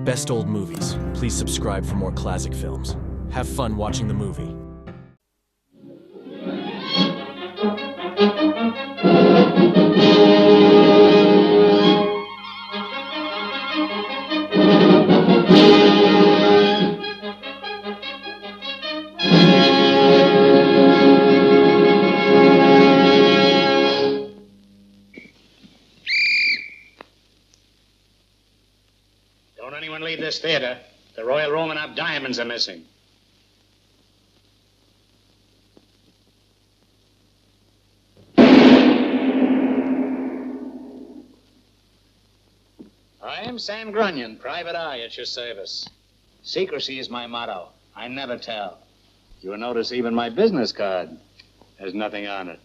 Best Old Movies. Please subscribe for more classic films. Have fun watching the movie. Don't anyone leave this theater. The Royal Romanov diamonds are missing. I am Sam Grunion, private eye at your service. Secrecy is my motto. I never tell. You'll notice even my business card has nothing on it.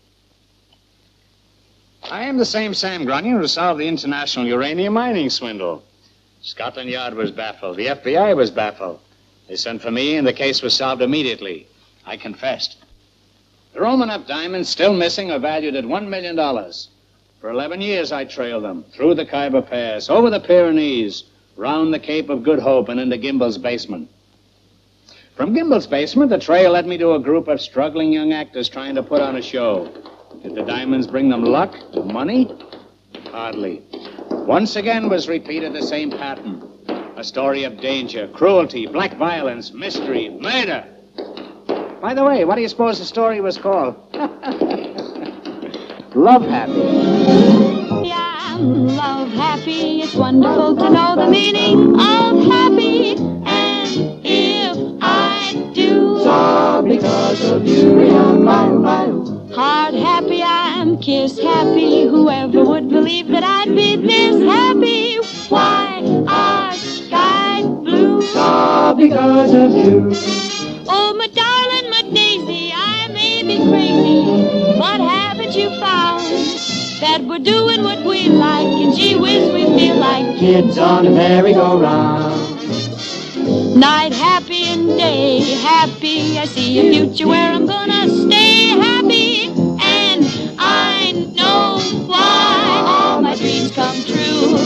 I am the same Sam Grunion who solved the international uranium mining swindle. Scotland Yard was baffled. The FBI was baffled. They sent for me, and the case was solved immediately. I confessed. The Romanov diamonds, still missing, are valued at $1 million. For 11 years, I trailed them through the Khyber Pass, over the Pyrenees, round the Cape of Good Hope, and into Gimbel's basement. From Gimbel's basement, the trail led me to a group of struggling young actors trying to put on a show. Did the diamonds bring them luck? Money? Hardly. Once again was repeated the same pattern. A story of danger, cruelty, black violence, mystery, murder. By the way, what do you suppose the story was called? Love Happy. Yeah, love happy. It's wonderful to know the meaning of happy. And if I do, So because of you, heart happy, I'm kiss happy. Whoever would believe that I'd be this happy? Why are skies blue? So because of you. Oh, my darling, my daisy, I may be crazy, but haven't you found that we're doing what we like, and gee whiz, we feel like Kids on a merry-go-round. night happy and day happy. I see a future where I'm gonna stay happy, and I know why all my dreams come true,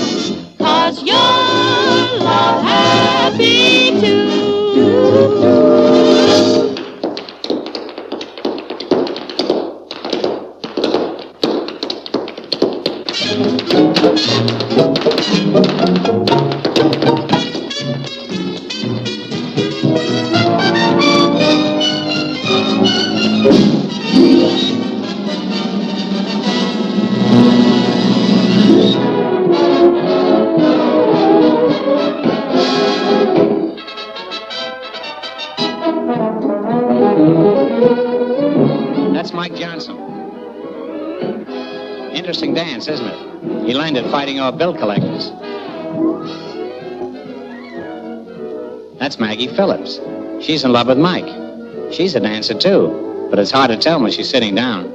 'cause you're love happy too. That's Mike Johnson. Interesting dance, isn't it? He learned it fighting off bill collectors. That's Maggie Phillips. She's in love with Mike. She's a dancer, too, but it's hard to tell when she's sitting down.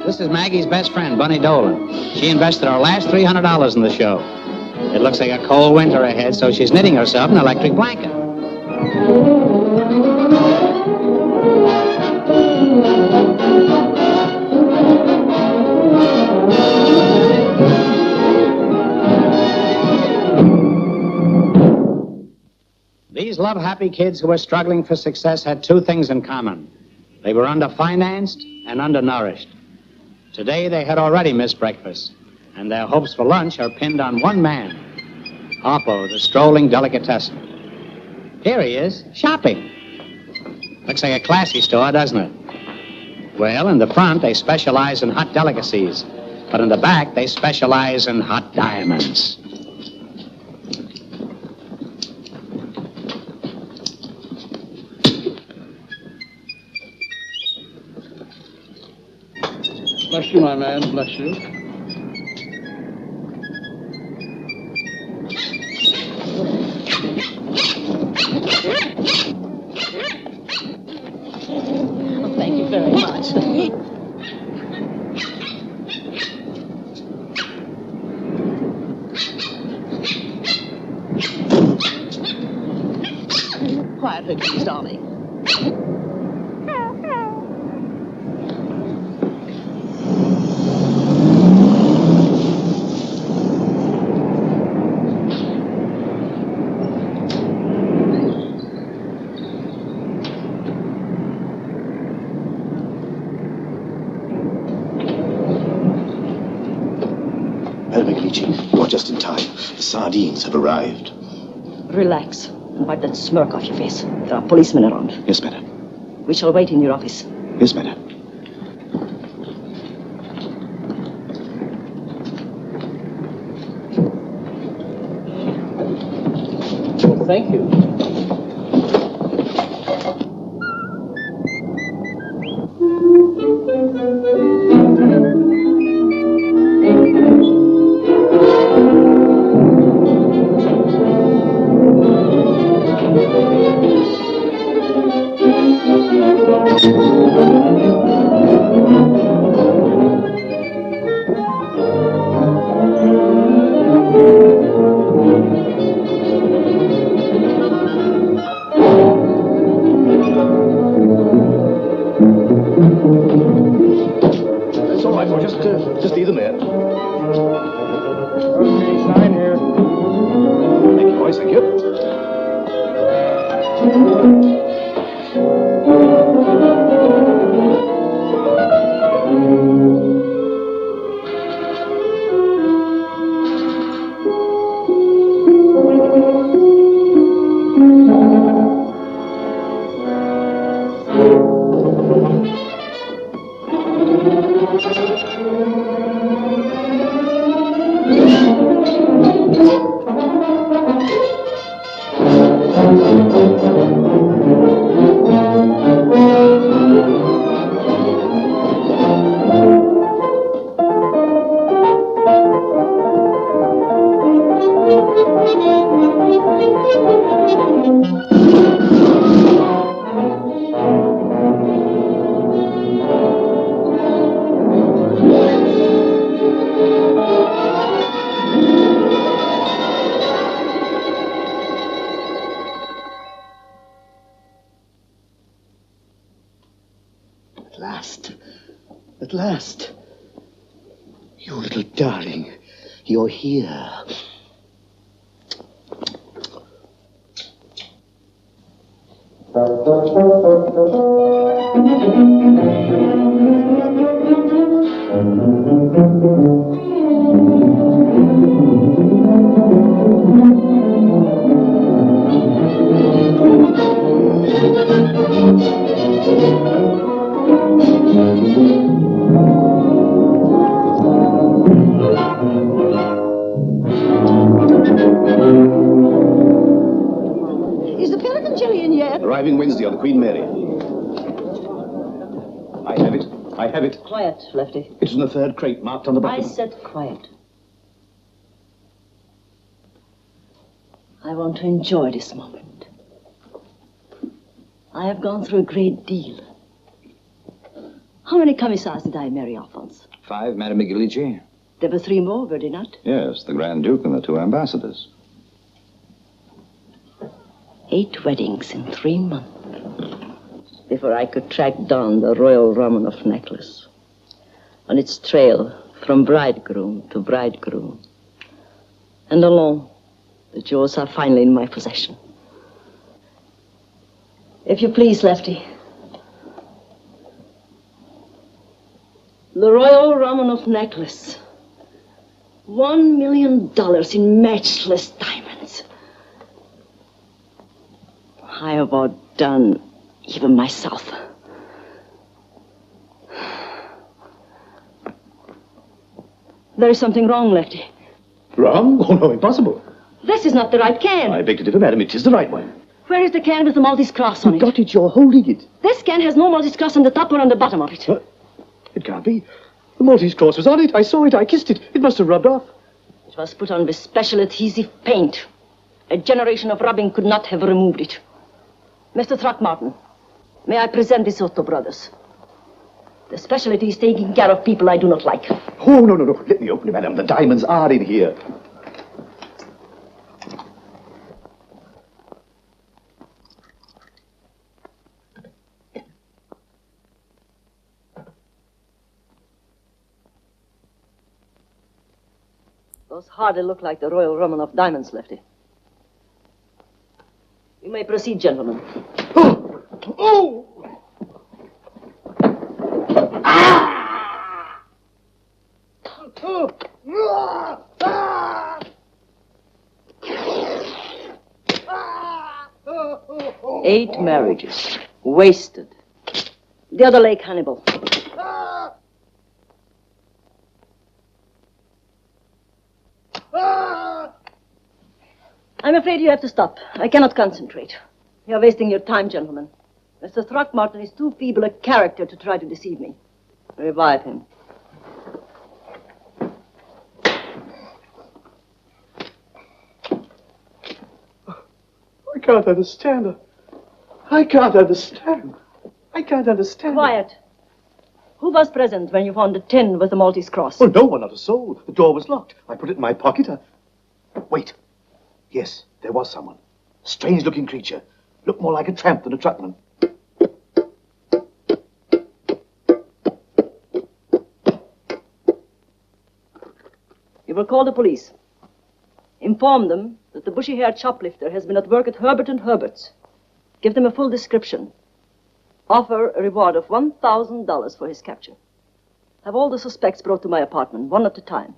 This is Maggie's best friend, Bunny Dolan. She invested our last $300 in the show. It looks like a cold winter ahead, so she's knitting herself an electric blanket. These love-happy kids who were struggling for success had two things in common. They were underfinanced and undernourished. Today, they had already missed breakfast, and their hopes for lunch are pinned on one man, Harpo, the strolling delicatessen. Here he is, shopping. Looks like a classy store, doesn't it? Well, in the front, they specialize in hot delicacies, but in the back, they specialize in hot diamonds. Bless you, my man, bless you. Well, thank you very much. Quiet, please, darling. Luigi. You are just in time. The sardines have arrived. Relax and wipe that smirk off your face. There are policemen around. Yes, madam. We shall wait in your office. Yes, madam. Thank you. That's all right, boy. Just leave them there. Okay, sign here. Thank you, boys. Thank you. At last. You little darling. You're here. Is the Pelican Jelly in yet? Arriving Wednesday on the Queen Mary. I have it. I have it. Quiet, Lefty. It's in the third crate marked on the I bottom. said quiet. I want to enjoy this moment. I have gone through a great deal. How many commissars did I marry, Alphonse? 5, Madame Guilici. There were 3 more, were there not? Yes, the Grand Duke and the 2 ambassadors. 8 weddings in 3 months before I could track down the Royal Romanov necklace on its trail from bridegroom to bridegroom. And alone, the jewels are finally in my possession. If you please, Lefty. The Royal Romanov necklace. $1 million in matchless diamonds. I have outdone even myself. There is something wrong, Lefty. Wrong? Oh, no, impossible. This is not the right can. I beg to differ, madam. It is the right one. Where is the can with the Maltese cross on it? Got it. You're holding it. This can has no Maltese cross on the top or on the bottom of it. What? It can't be. The Maltese cross was on it. I saw it. I kissed it. It must have rubbed off. It was put on with special adhesive paint. A generation of rubbing could not have removed it. Mr. Throckmorton, may I present the Soto brothers? The specialty is taking care of people I do not like. Oh, no. Let me open it, madam. The diamonds are in here. Those hardly look like the Royal Romanov diamonds, Lefty. You may proceed, gentlemen. Oh! Ah! 8 marriages. Wasted. The other leg, Hannibal. I'm afraid you have to stop. I cannot concentrate. You're wasting your time, gentlemen. Mr. Throckmorton is too feeble a character to try to deceive me. Revive him. I can't understand her. I can't understand. I can't understand. Quiet. Who was present when you found the tin with the Maltese cross? Well, no one, not a soul. The door was locked. I put it in my pocket. Wait. Yes, there was someone. A strange-looking creature. Looked more like a tramp than a truckman. You will call the police. Inform them that the bushy-haired shoplifter has been at work at Herbert and Herbert's. Give them a full description. Offer a reward of $1,000 for his capture. Have all the suspects brought to my apartment, one at a time.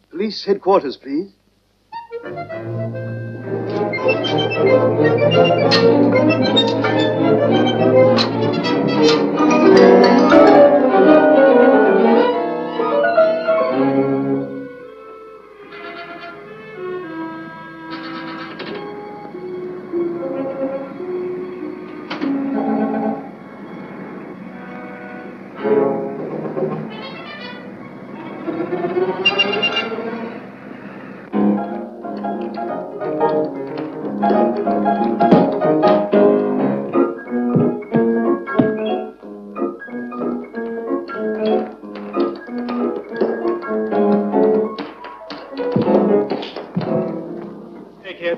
Police headquarters, please.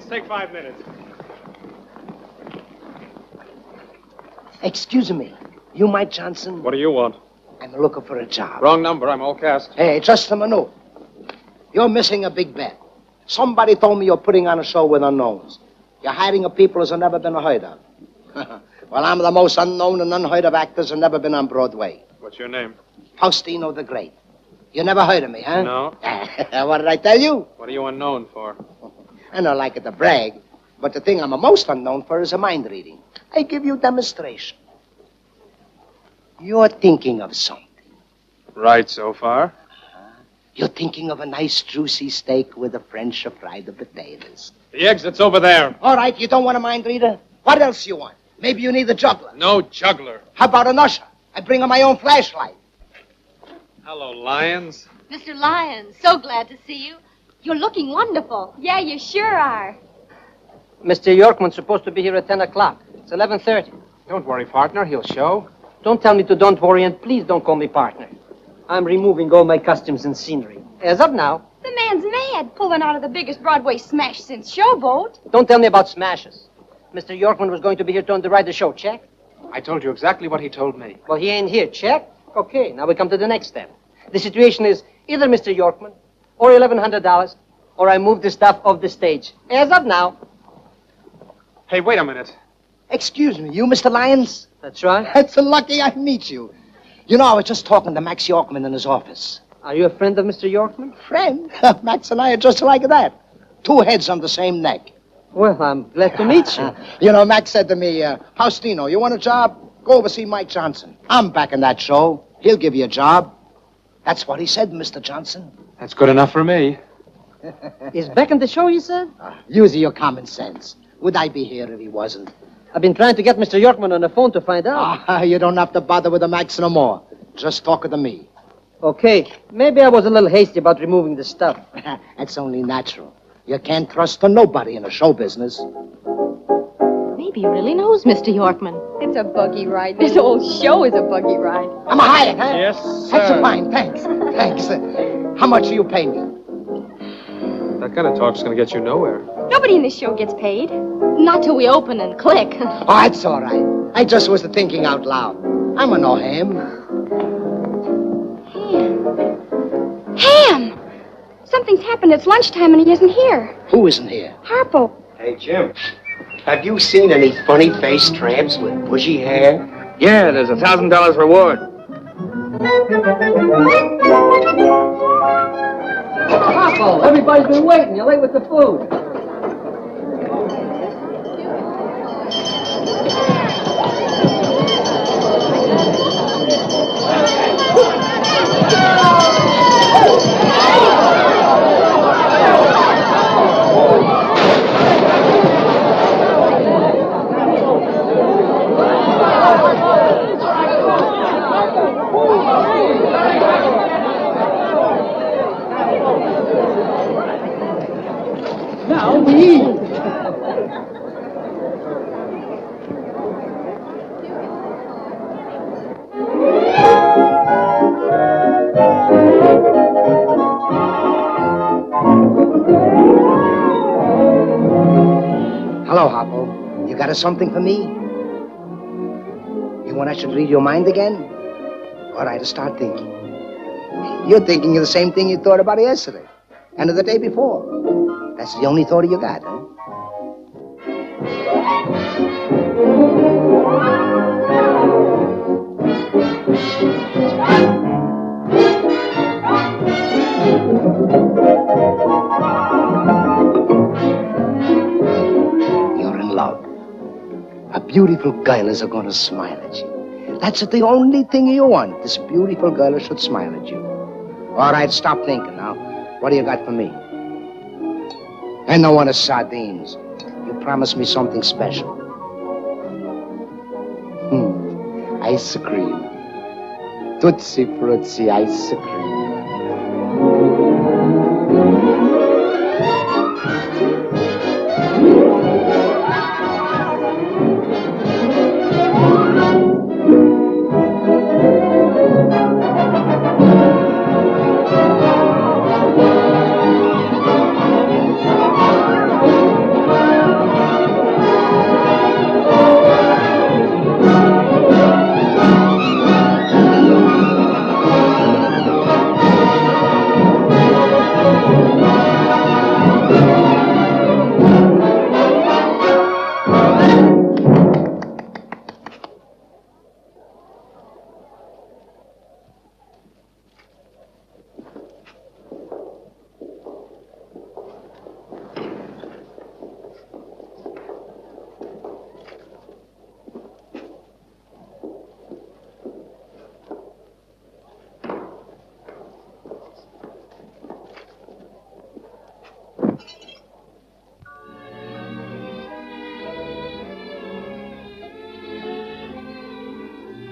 Take 5 minutes. Excuse me. You Mike Johnson? What do you want? I'm looking for a job. Wrong number. I'm all cast. Hey, just a minute. You're missing a big bet. Somebody told me you're putting on a show with unknowns. You're hiring a people who's never been heard of. Well, I'm the most unknown and unheard of actors who've never been on Broadway. What's your name? Faustino the Great. You never heard of me, huh? No. What did I tell you? What are you unknown for? I don't like it to brag, but the thing I'm most unknown for is a mind reading. I give you demonstration. You're thinking of something. Right so far. You're thinking of a nice juicy steak with a French fried potatoes. The exit's over there. All right, you don't want a mind reader? What else you want? Maybe you need a juggler. No juggler. How about an usher? I bring her my own flashlight. Hello, Lions. Mr. Lyons, so glad to see you. You're looking wonderful. Yeah, you sure are. Mr. Yorkman's supposed to be here at 10 o'clock. It's 11:30. Don't worry, partner. He'll show. Don't tell me to don't worry, and please don't call me partner. I'm removing all my costumes and scenery. As of now. The man's mad, pulling out of the biggest Broadway smash since Showboat. Don't tell me about smashes. Mr. Yorkman was going to be here to underwrite the show. Check? I told you exactly what he told me. Well, he ain't here. Check? Okay, now we come to the next step. The situation is either Mr. Yorkman or $1,100, or I move the stuff off the stage. As of now. Hey, wait a minute. Excuse me, you Mr. Lyons? That's right. It's lucky I meet you. You know, I was just talking to Max Yorkman in his office. Are you a friend of Mr. Yorkman? Friend? Max and I are just like that. 2 heads on the same neck. Well, I'm glad to meet you. You know, Max said to me, Faustino, you want a job? Go over see Mike Johnson. I'm back in that show. He'll give you a job. That's what he said, Mr. Johnson. That's good enough for me. He's back in the show, you said? Use your common sense. Would I be here if he wasn't? I've been trying to get Mr. Yorkman on the phone to find out. You don't have to bother with the Max no more. Just talk to me. Okay, maybe I was a little hasty about removing the stuff. That's only natural. You can't trust nobody in the show business. Maybe he really knows Mr. Yorkman. It's a buggy ride. This whole show is a buggy ride. I'm a hired, huh? Yes, That's sir. fine, thanks. Thanks. How much do you pay me? That kind of talk's going to get you nowhere. Nobody in this show gets paid. Not till we open and click. Oh, that's all right. I just was thinking out loud. I'm a no ham. Ham! Something's happened. It's lunchtime and he isn't here. Who isn't here? Harpo. Hey, Jim. Have you seen any funny-faced tramps with bushy hair? Yeah, there's $1,000 reward. Harpo, everybody's been waiting. You're late with the food. You got something for me? You want I should read your mind again? All right, start thinking. You're thinking of the same thing you thought about yesterday and of the day before. That's the only thought you got, huh? You're in love. A beautiful girl is going to smile at you. That's the only thing you want. This beautiful girl should smile at you. All right, stop thinking now. What do you got for me? I don't want sardines. You promised me something special. Ice cream. Tootsie Fruitsy ice cream.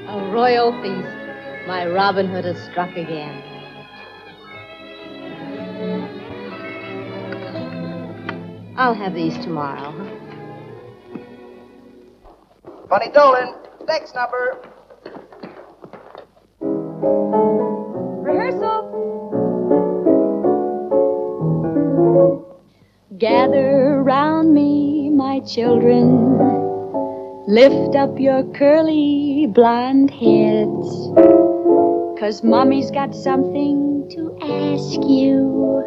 A royal feast. My Robin Hood has struck again. I'll have these tomorrow. Bunny Dolan, next number. Rehearsal. Gather round me, my children. Lift up your curly blonde heads. 'Cause Mommy's got something to ask you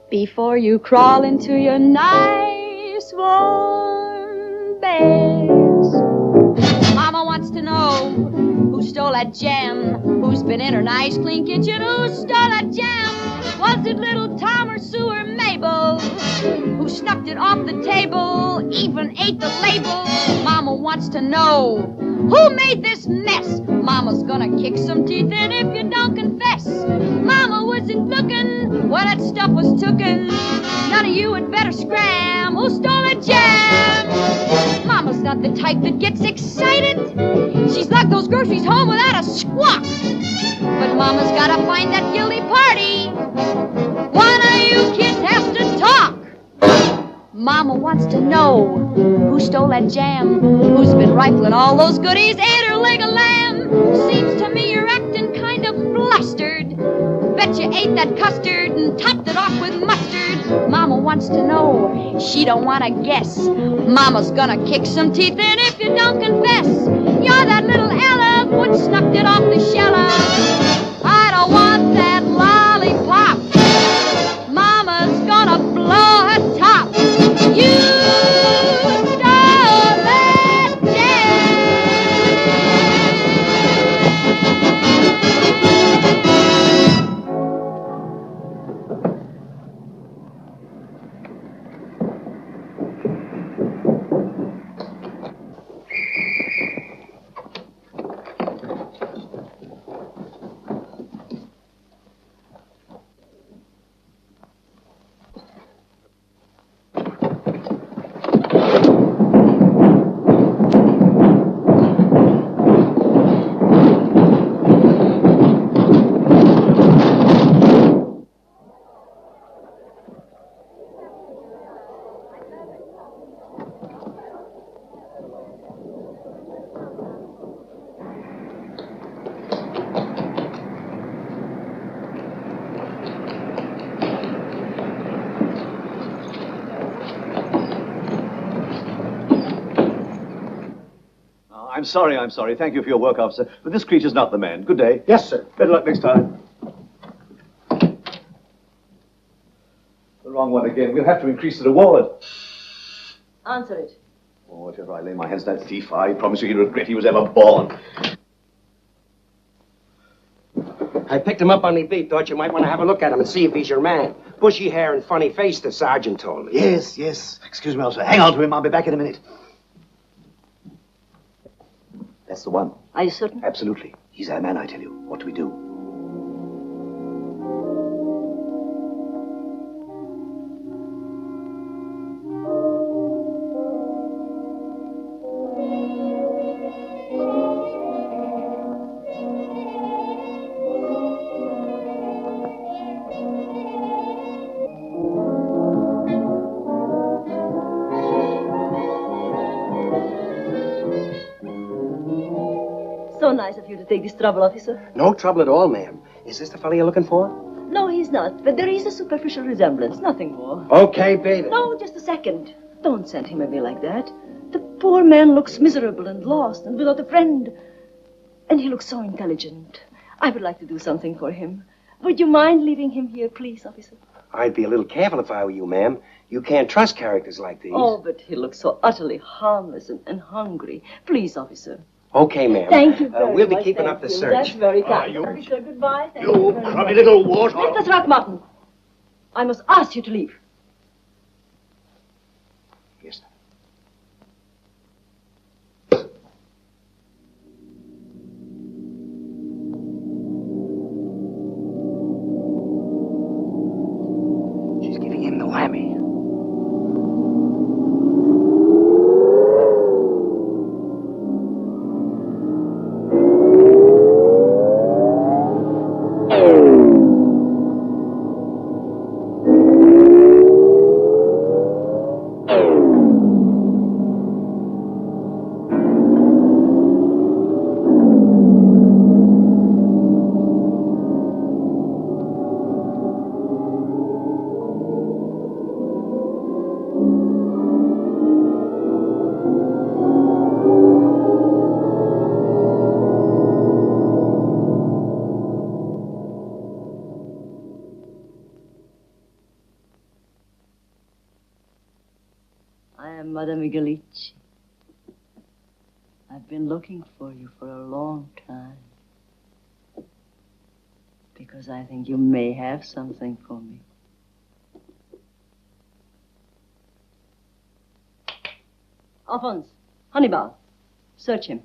before you crawl into your nice warm beds. Mama wants to know who stole that jam, who's been in her nice clean kitchen, who stole that jam. Was it little Tom or Sue or Mabel? Who snuck it off the table, even ate the label? Mama wants to know who made this mess. Mama's gonna kick some teeth in if you don't confess. Mama wasn't looking when that stuff was tooken. None of you had better scram. Who stole the jam? Mama's not the type that gets excited. She's lugged those groceries home without a squawk. But Mama's gotta find that guilty party. One of you kids has to talk. Mama wants to know who stole that jam, who's been rifling all those goodies, ate her leg of lamb. Seems to me you're acting kind of flustered. Bet you ate that custard and topped it off with mustard. Mama wants to know, she don't want to guess. Mama's gonna kick some teeth in if you don't confess. You're that little Ella, what snuck it off the shell of. I don't want that lollipop. Mama's gonna blow her top. You stole that I'm sorry. Thank you for your work, officer. But this creature's not the man. Good day. Yes, sir. Better luck next time. The wrong one again. We'll have to increase the reward. Answer it. Oh, if ever I lay my hands on that thief, I promise you he'll regret he was ever born. I picked him up on the beat. Thought you might want to have a look at him and see if he's your man. Bushy hair and funny face, the sergeant told me. Yes. Excuse me, officer. Hang on to him. I'll be back in a minute. That's the one. Are you certain? Absolutely. He's our man, I tell you. What do we do? So nice of you to take this trouble, officer. No trouble at all, ma'am. Is this the fellow you're looking for? No, he's not. But there is a superficial resemblance, nothing more. Okay, baby. No, just a second. Don't send him away like that. The poor man looks miserable and lost and without a friend. And he looks so intelligent. I would like to do something for him. Would you mind leaving him here, please, officer? I'd be a little careful if I were you, ma'am. You can't trust characters like these. Oh, but he looks so utterly harmless and hungry. Please, officer. Okay, ma'am. Thank you very We'll be much, keeping thank up the you. search. That's very kind. you- Officer, goodbye. Thank You very crummy much. little water. Mr. Throckmorton, I must ask you to leave. Yes, sir. She's giving him the whammy. I am Madame Igalici. I've been looking for you for a long time. Because I think you may have something for me. Alphonse, Hannibal, search him.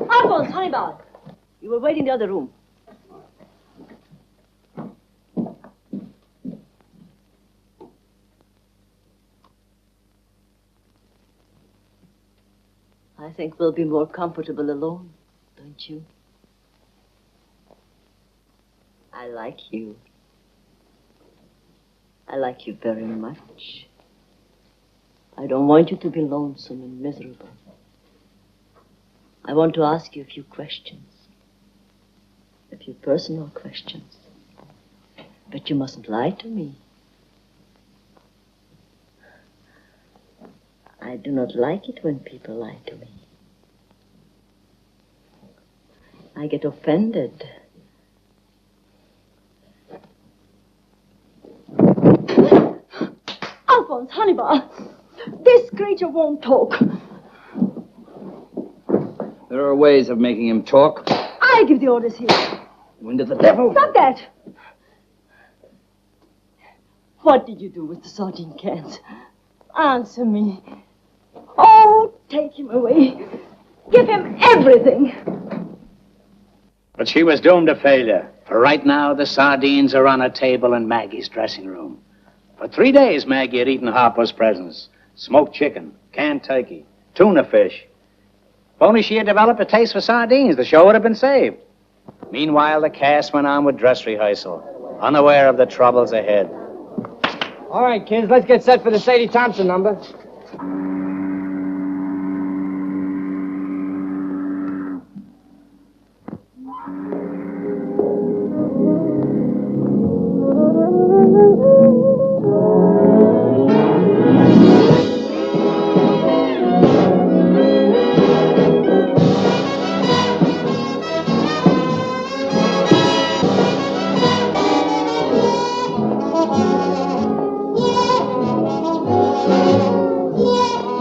Alphonse, Hannibal, you will wait in the other room. I think we'll be more comfortable alone, don't you? I like you. I like you very much. I don't want you to be lonesome and miserable. I want to ask you a few questions. A few personal questions. But you mustn't lie to me. I do not like it when people lie to me. I get offended. Alphonse, Hannibal, this creature won't talk. There are ways of making him talk. I give the orders here. Wind of the devil. Stop that! What did you do with the sardine cans? Answer me. Oh, take him away. Give him everything. But she was doomed to failure. For right now, the sardines are on a table in Maggie's dressing room. For 3 days, Maggie had eaten Harpo's presents. Smoked chicken, canned turkey, tuna fish. If only she had developed a taste for sardines, the show would have been saved. Meanwhile, the cast went on with dress rehearsal, unaware of the troubles ahead. All right, kids, let's get set for the Sadie Thompson number. Yeah.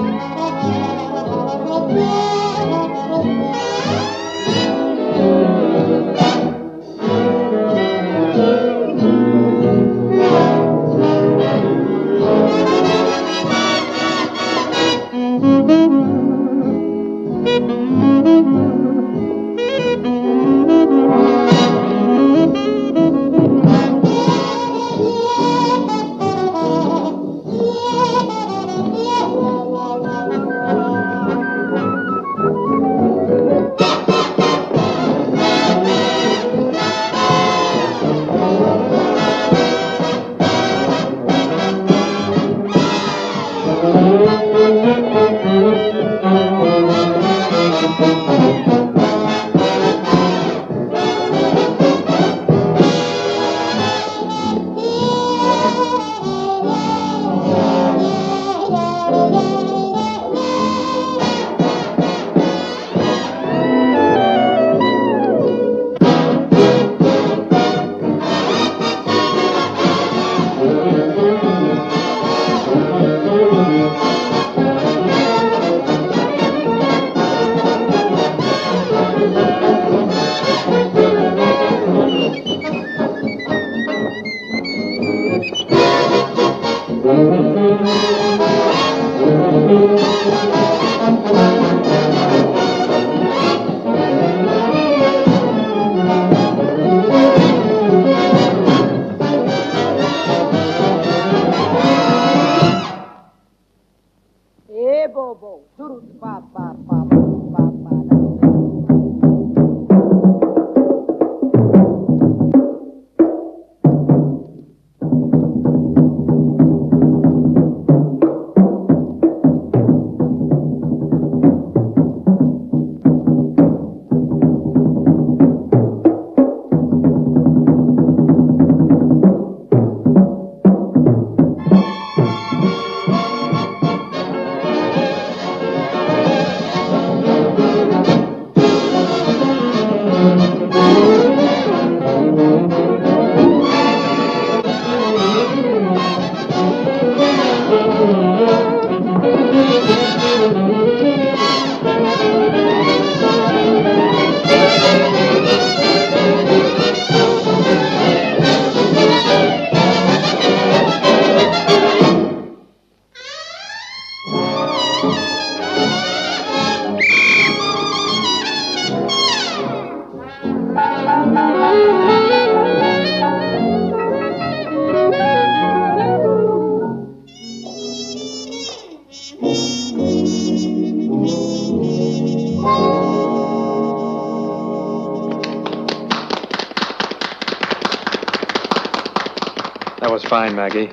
That was fine, Maggie.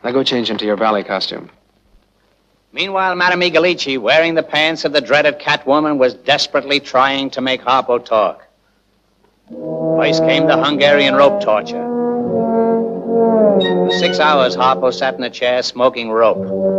Now go change into your ballet costume. Meanwhile, Madame Igalici, wearing the pants of the dreaded Catwoman, was desperately trying to make Harpo talk. First came the Hungarian rope torture. For 6 hours, Harpo sat in a chair smoking rope.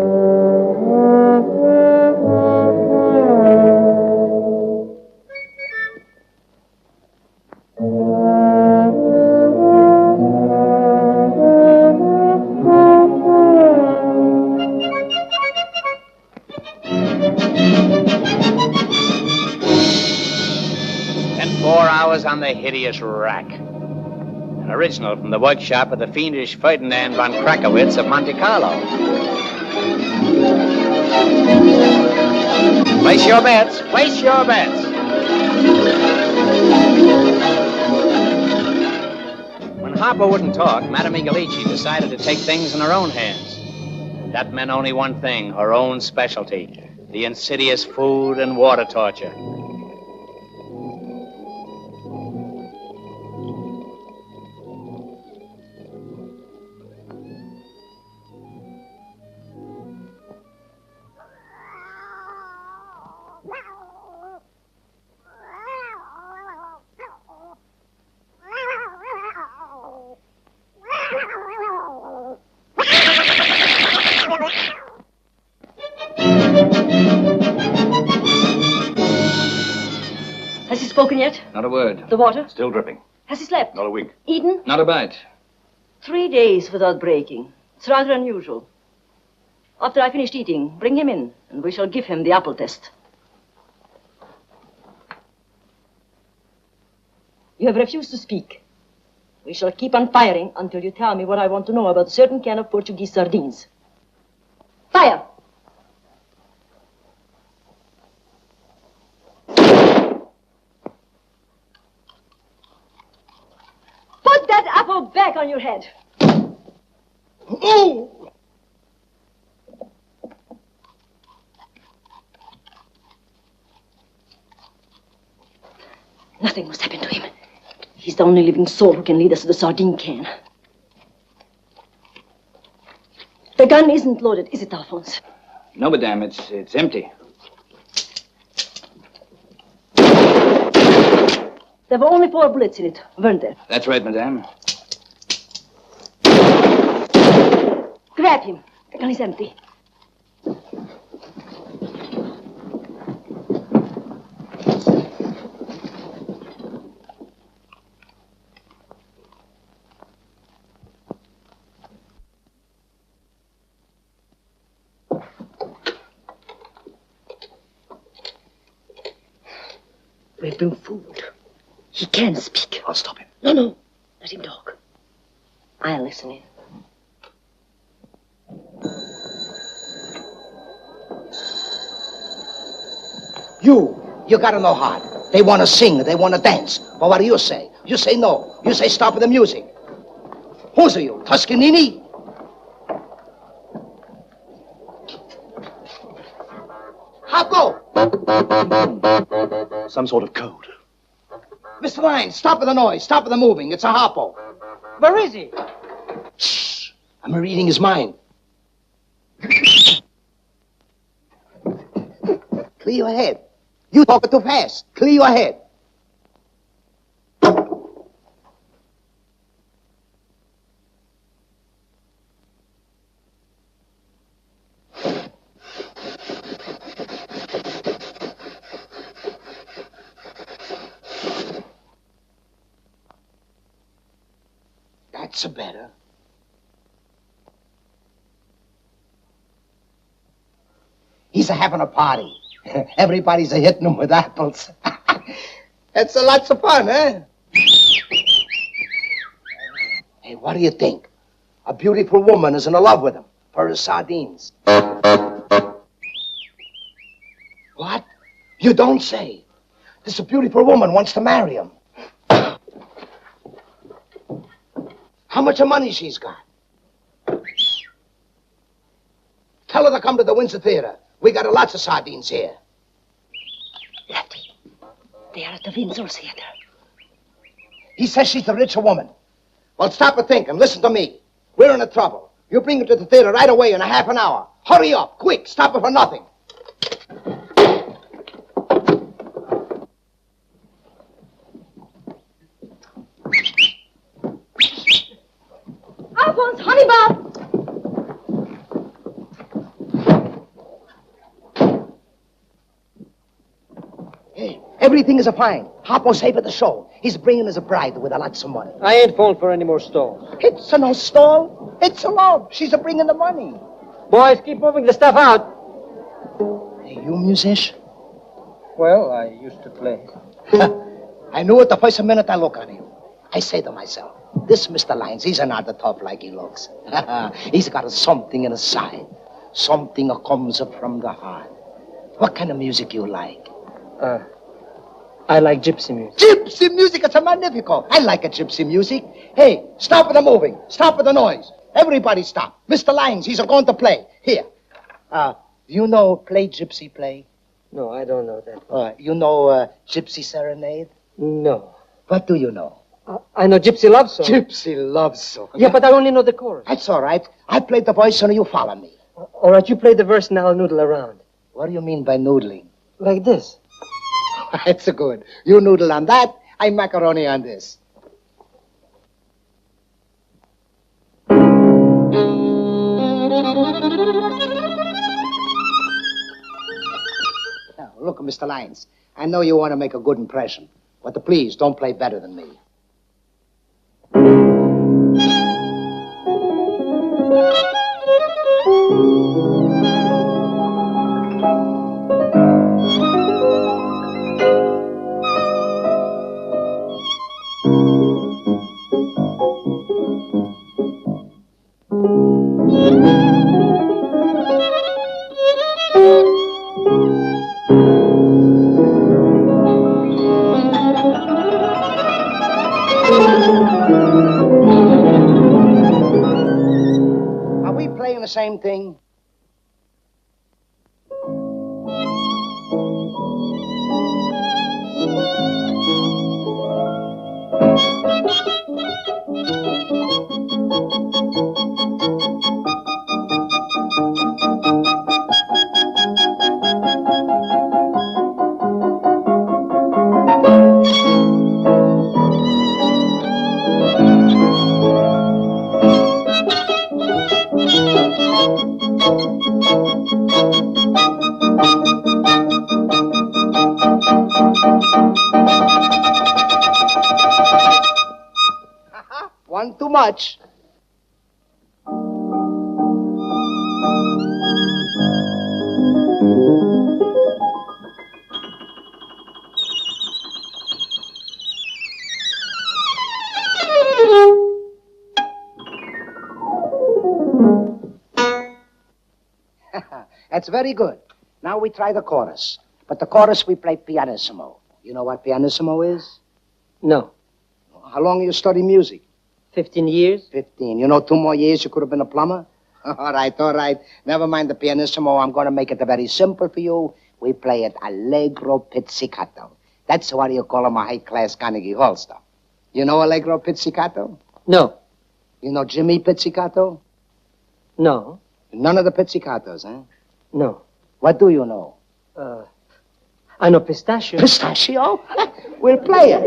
Spent 4 hours on the hideous rack. An original from the workshop of the fiendish Ferdinand von Krakowitz of Monte Carlo. Place your bets. Place your bets. When Harpo wouldn't talk, Madame Igalici decided to take things in her own hands. And that meant only one thing, her own specialty, the insidious food and water torture. Has he spoken yet? Not a word. The water? Still dripping. Has he slept? Not a wink. Eaten? Not a bite. 3 days without breaking. It's rather unusual. After I finished eating, bring him in, and we shall give him the apple test. You have refused to speak. We shall keep on firing until you tell me what I want to know about a certain can of Portuguese sardines. Fire! Put that apple back on your head. Oh! Nothing must happen to him. He's the only living soul who can lead us to the sardine can. The gun isn't loaded, is it, Alphonse? No, madame, it's empty. There were only 4 bullets in it, weren't there? That's right, madame. Grab him. The gun is empty. We've been fooled. He can speak. I'll stop him. No. Let him talk. I'll listen in. You gotta know hard. They want to sing, they want to dance. But what do you say? You say no. You say stop the music. Who's are you, Toscanini? Harpo! Some sort of code. Mr. Lyons, stop with the noise. Stop with the moving. It's a Harpo. Where is he? Shh. I'm reading his mind. Clear your head. You talking too fast. Clear your head. That's a better. He's having a party. Everybody's hitting him with apples. It's a lots of fun, eh? Hey, what do you think? A beautiful woman is in love with him for his sardines. What? You don't say. This beautiful woman wants to marry him. How much of money she's got? Tell her to come to the Windsor Theater. We got lots of sardines here. Lefty, they are at the Windsor Theater. He says she's a richer woman. Well, stop and think and listen to me. We're in a trouble. You bring it to the theater right away in a half an hour. Hurry up, quick. Stop it for nothing. Alphonse, honey bun. Hey, everything is fine. Harpo's safe at the show. He's bringing us a bride with a lots of money. I ain't falling for any more stalls. It's a no stall. It's a love. She's a bringing the money. Boys, keep moving the stuff out. Hey, you musician? Well, I used to play. I knew it the first minute I look on him. I say to myself, this Mr. Lyons, he's not the top like he looks. He's got something in his side. Something that comes up from the heart. What kind of music you like? I like gypsy music. Gypsy music, it's a magnifico. I like a gypsy music. Hey, stop with the moving. Stop with the noise. Everybody stop. Mr. Lyons, he's going to play. Here. Do you know play gypsy play? No, I don't know that. You know gypsy serenade? No. What do you know? I know gypsy love song. Gypsy love song. Yeah, but I only know the chorus. That's all right. I play the voice and you follow me. All right, you play the verse and I'll noodle around. What do you mean by noodling? Like this. That's good. You noodle on that, I macaroni on this. Now, look, Mr. Lyons, I know you want to make a good impression, but please don't play better than me. Are we playing the same thing? One too much. That's very good. Now we try the chorus. But the chorus we play pianissimo. You know what pianissimo is? No. How long you study music? 15 years? 15. You know, 2 more years you could have been a plumber? All right. Never mind the pianissimo. I'm going to make it very simple for you. We play it allegro pizzicato. That's what you call 'em a high-class Carnegie Hall stuff. You know allegro pizzicato? No. You know Jimmy Pizzicato? No. None of the pizzicatos, huh? No. What do you know? I know pistachio. Pistachio? We'll play it.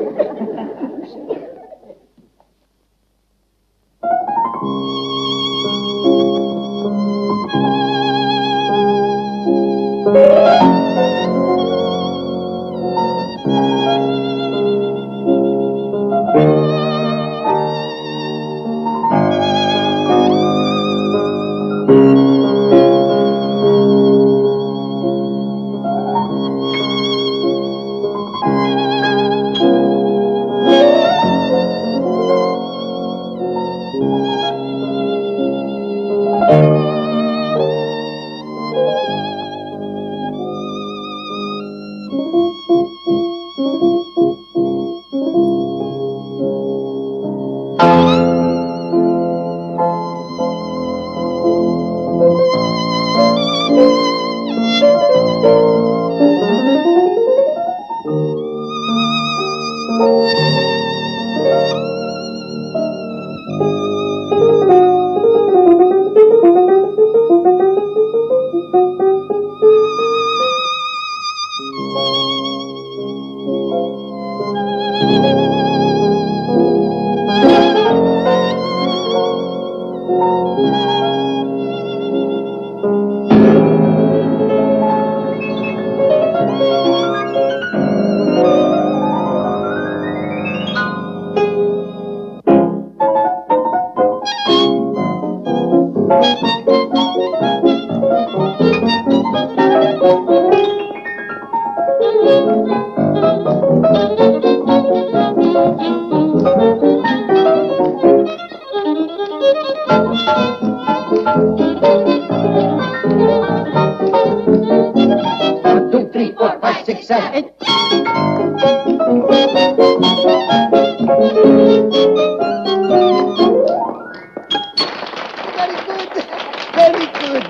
Very good.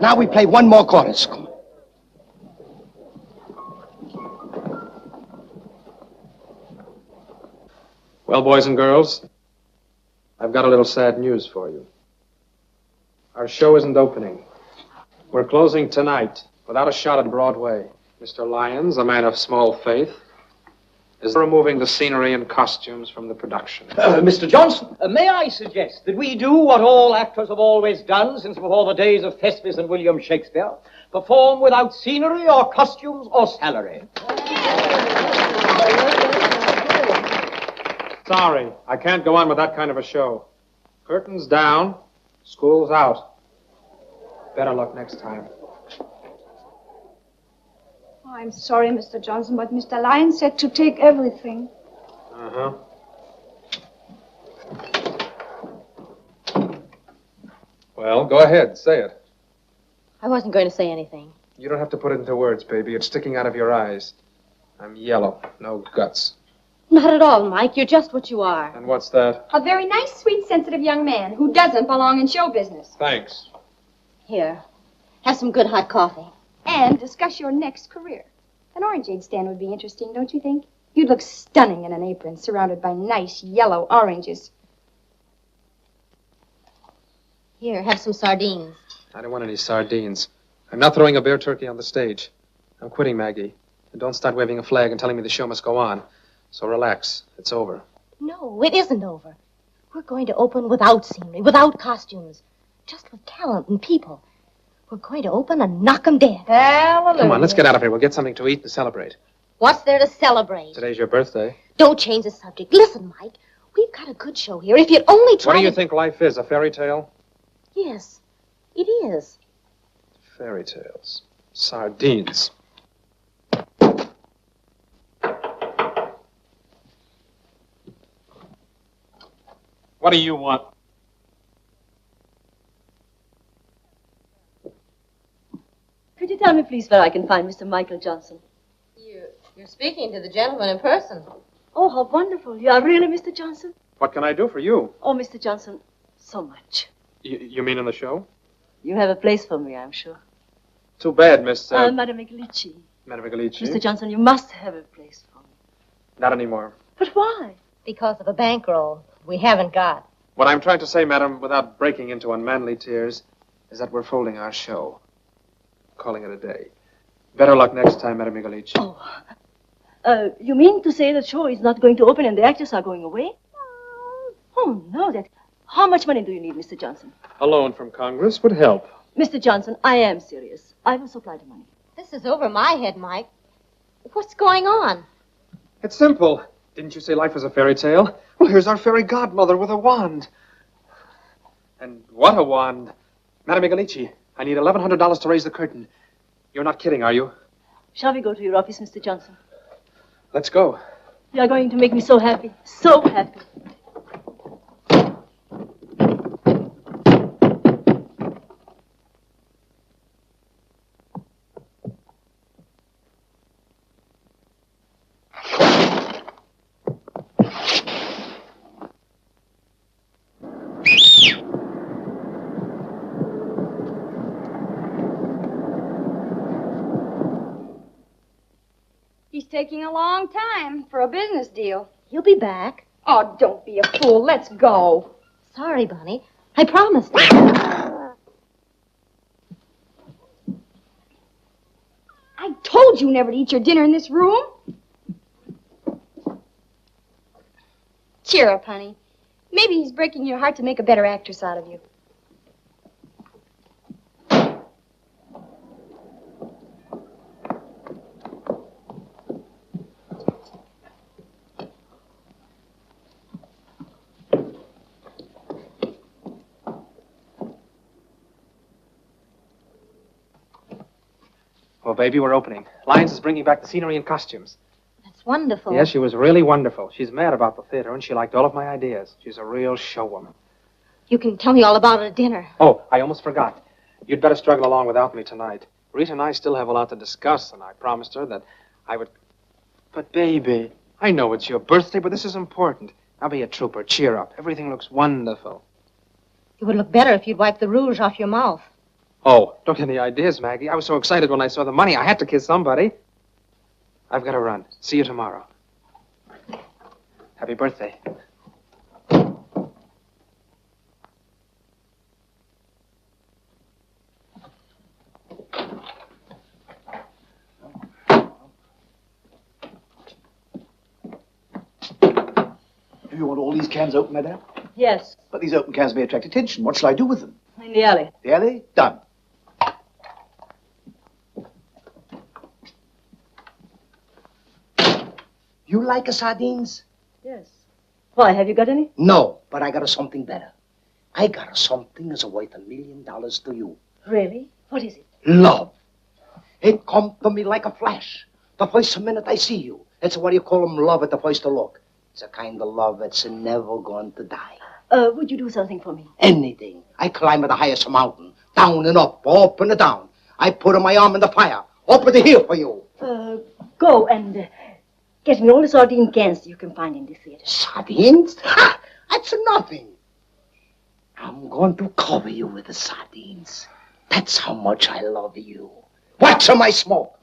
Now we play one more chorus. Come on. Well, boys and girls, I've got a little sad news for you. Our show isn't opening. We're closing tonight without a shot at Broadway. Mr. Lyons, a man of small faith, is removing the scenery and costumes from the production. Mr. Johnson, may I suggest that we do what all actors have always done since before the days of Thespis and William Shakespeare, perform without scenery or costumes or salary. Sorry, I can't go on with that kind of a show. Curtains down, school's out. Better luck next time. Oh, I'm sorry, Mr. Johnson, but Mr. Lyons said to take everything. Uh-huh. Well, go ahead, say it. I wasn't going to say anything. You don't have to put it into words, baby. It's sticking out of your eyes. I'm yellow, no guts. Not at all, Mike. You're just what you are. And what's that? A very nice, sweet, sensitive young man who doesn't belong in show business. Thanks. Here, have some good hot coffee. And discuss your next career. An orangeade stand would be interesting, don't you think? You'd look stunning in an apron, surrounded by nice yellow oranges. Here, have some sardines. I don't want any sardines. I'm not throwing a bear turkey on the stage. I'm quitting, Maggie. And don't start waving a flag and telling me the show must go on. So relax. It's over. No, it isn't over. We're going to open without scenery, without costumes. Just with talent and people. We're going to open and knock 'em dead. Hallelujah. Come on, let's get out of here. We'll get something to eat and celebrate. What's there to celebrate? Today's your birthday. Don't change the subject. Listen, Mike. We've got a good show here. If you'd only try What do you to... think life is, a fairy tale? Yes, it is. Fairy tales. Sardines. What do you want? Could you tell me, please, where I can find Mr. Michael Johnson? You're speaking to the gentleman in person. Oh, how wonderful. You are really Mr. Johnson? What can I do for you? Oh, Mr. Johnson, so much. You mean in the show? You have a place for me, I'm sure. Too bad, Miss... Madame Eglici. Madame Eglici. Mr. Johnson, you must have a place for me. Not anymore. But why? Because of a bankroll we haven't got. What I'm trying to say, madam, without breaking into unmanly tears, is that we're folding our show. Calling it a day. Better luck next time, Madame Eglici. Oh. You mean to say the show is not going to open and the actors are going away? Oh, no, that... How much money do you need, Mr. Johnson? A loan from Congress would help. Mr. Johnson, I am serious. I will supply the money. This is over my head, Mike. What's going on? It's simple. Didn't you say life was a fairy tale? Well, here's our fairy godmother with a wand. And what a wand. Madame Eglici, I need $1,100 to raise the curtain. You're not kidding, are you? Shall we go to your office, Mr. Johnson? Let's go. You are going to make me so happy. So happy. He's taking a long time for a business deal. He'll be back. Oh, don't be a fool. Let's go. Sorry, Bonnie. I promised. I told you never to eat your dinner in this room. Cheer up, honey. Maybe he's breaking your heart to make a better actress out of you. Well, baby, we're opening. Lyons is bringing back the scenery and costumes. That's wonderful. Yes, she was really wonderful. She's mad about the theater, and she liked all of my ideas. She's a real showwoman. You can tell me all about it at dinner. Oh, I almost forgot. You'd better struggle along without me tonight. Rita and I still have a lot to discuss, and I promised her that I would... But, baby, I know it's your birthday, but this is important. Now be a trooper. Cheer up. Everything looks wonderful. It would look better if you'd wipe the rouge off your mouth. Oh, don't get any ideas, Maggie. I was so excited when I saw the money. I had to kiss somebody. I've got to run. See you tomorrow. Happy birthday. Do you want all these cans open, madame? Yes, But these open cans may attract attention. What shall I do with them? in the alley. The alley? Done. You like a sardines? Yes. Why, have you got any? No, but I got a something better. I got a something that's worth $1 million to you. Really? What is it? Love. It come to me like a flash. The first minute I see you. It's what you call 'em love at the first look. It's a kind of love that's never going to die. Would you do something for me? Anything. I climb the highest mountain. Down and up and down. I put my arm in the fire. Up to here for you. Go and get me all the sardine cans you can find in this theater. Sardines? Ha! That's nothing. I'm going to cover you with the sardines. That's how much I love you. Watch my smoke.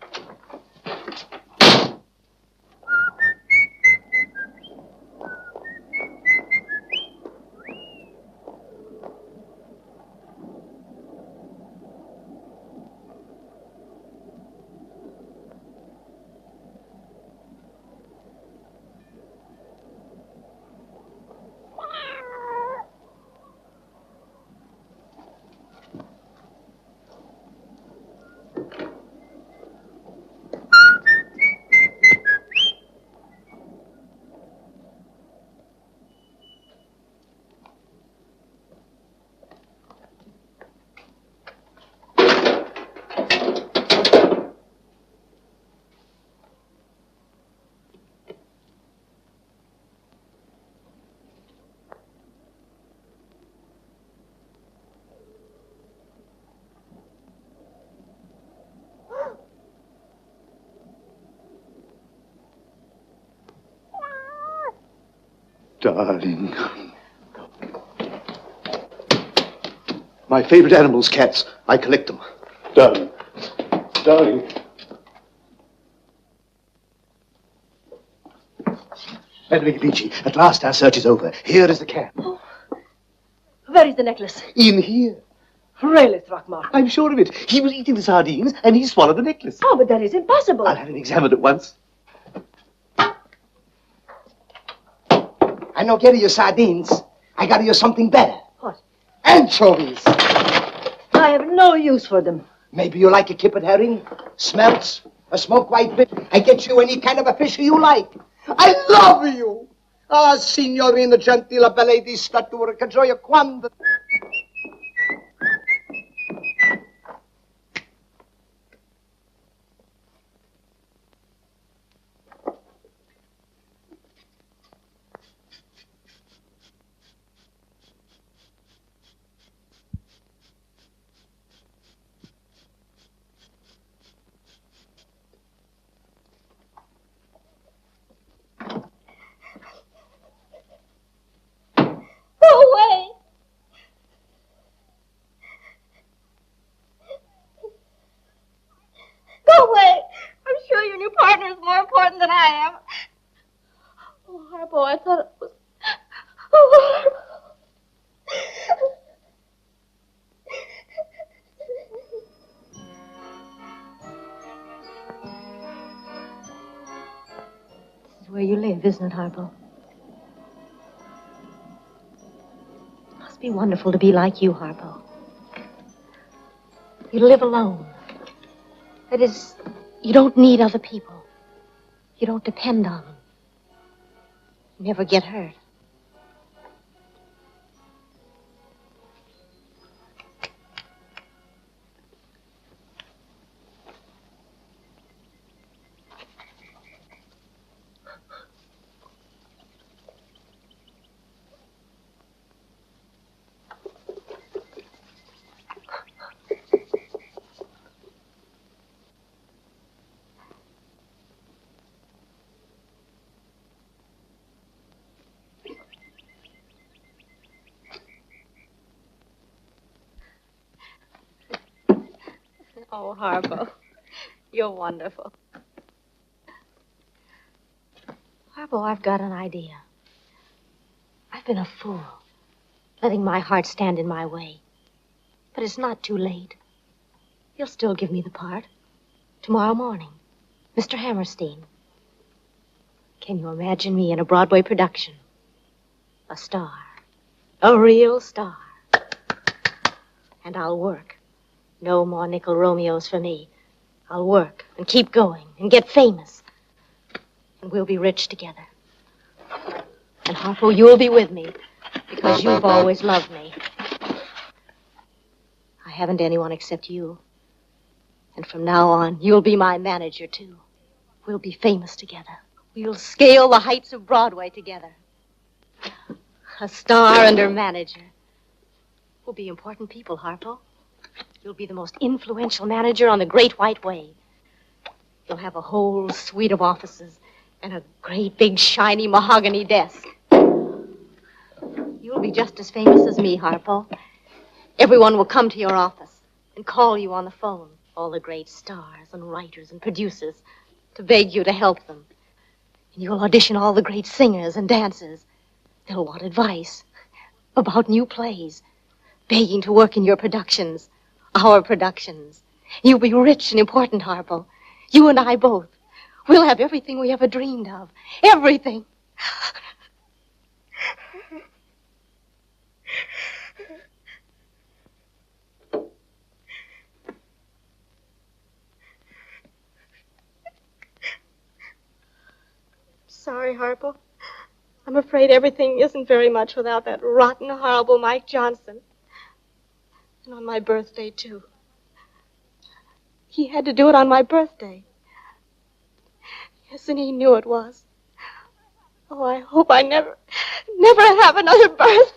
Darling. My favorite animals, cats. I collect them. Darling. Darling. Madame Medici, at last our search is over. Here is the can. Where is the necklace? In here. Really, Throckmorton? I'm sure of it. He was eating the sardines and he swallowed the necklace. Oh, but that is impossible. I'll have him examined at once. I don't get you sardines. I got you something better. What? Anchovies. I have no use for them. Maybe you like a kippered herring, smelts, a smoked white fish. I get you any kind of a fish you like. I love you. Ah, signorina gentile, bella di statura, che gioia quando... Go away. Go away. I'm sure your new partner is more important than I am. Oh, Harpo, I thought it was... Oh, Harpo. This is where you live, isn't it, Harpo? It must be wonderful to be like you, Harpo. You live alone. That is, you don't need other people. You don't depend on them. You never get hurt. Oh, Harpo, you're wonderful. Harpo, I've got an idea. I've been a fool, letting my heart stand in my way. But it's not too late. He'll still give me the part. Tomorrow morning, Mr. Hammerstein. Can you imagine me in a Broadway production? A star. A real star. And I'll work. No more nickel Romeos for me. I'll work and keep going and get famous. And we'll be rich together. And Harpo, you'll be with me because you've always loved me. I haven't anyone except you. And from now on, you'll be my manager, too. We'll be famous together. We'll scale the heights of Broadway together. A star and her manager. We'll be important people, Harpo. You'll be the most influential manager on the Great White Way. You'll have a whole suite of offices and a great big shiny mahogany desk. You'll be just as famous as me, Harpo. Everyone will come to your office and call you on the phone. All the great stars and writers and producers to beg you to help them. And you'll audition all the great singers and dancers. They'll want advice about new plays, begging to work in your productions, our productions. You'll be rich and important, Harpo. You and I both. We'll have everything we ever dreamed of. Everything. Sorry, Harpo. I'm afraid everything isn't very much without that rotten, horrible Mike Johnson. And on my birthday, too. He had to do it on my birthday. Yes, and he knew it was. Oh, I hope I never have another birthday.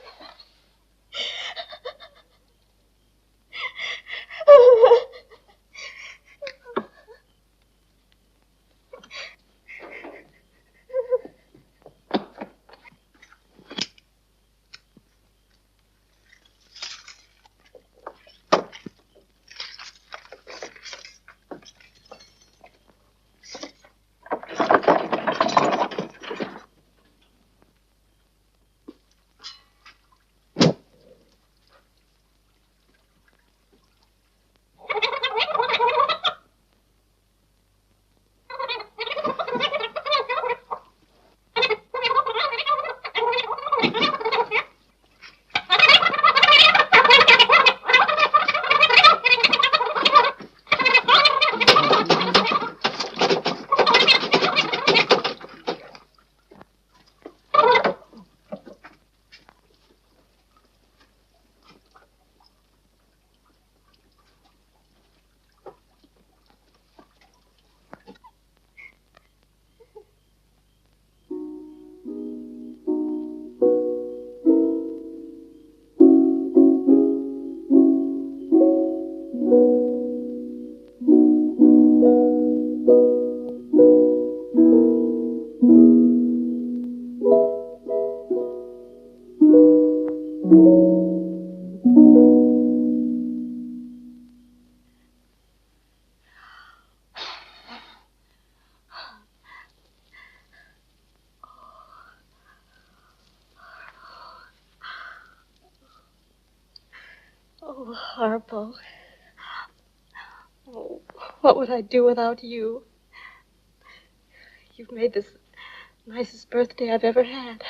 Oh, Harpo. Oh, what would I do without you? You've made this the nicest birthday I've ever had.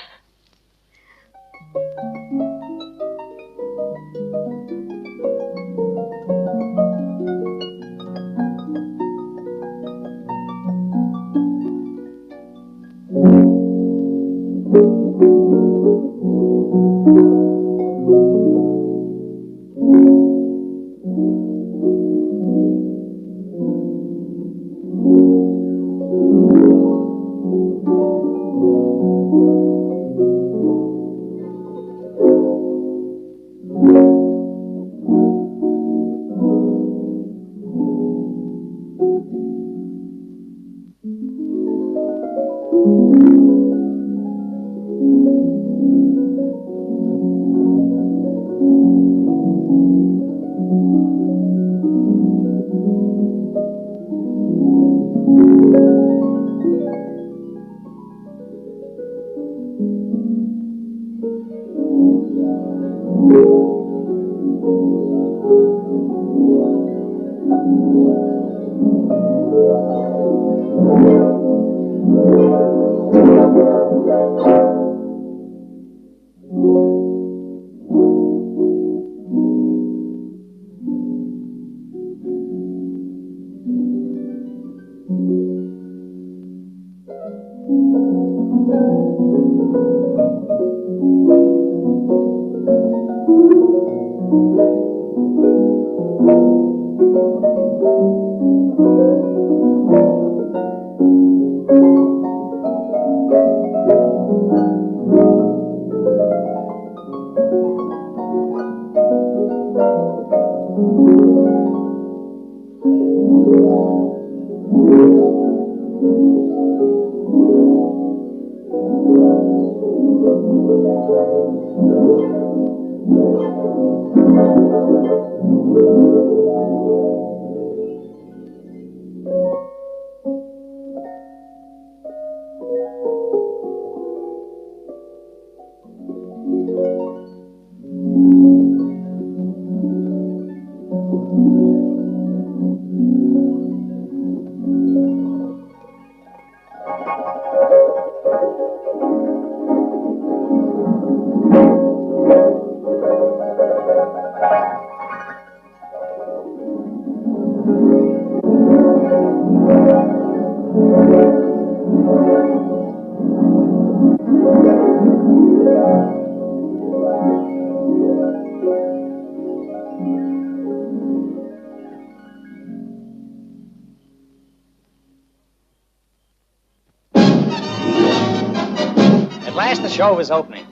At last the show was opening.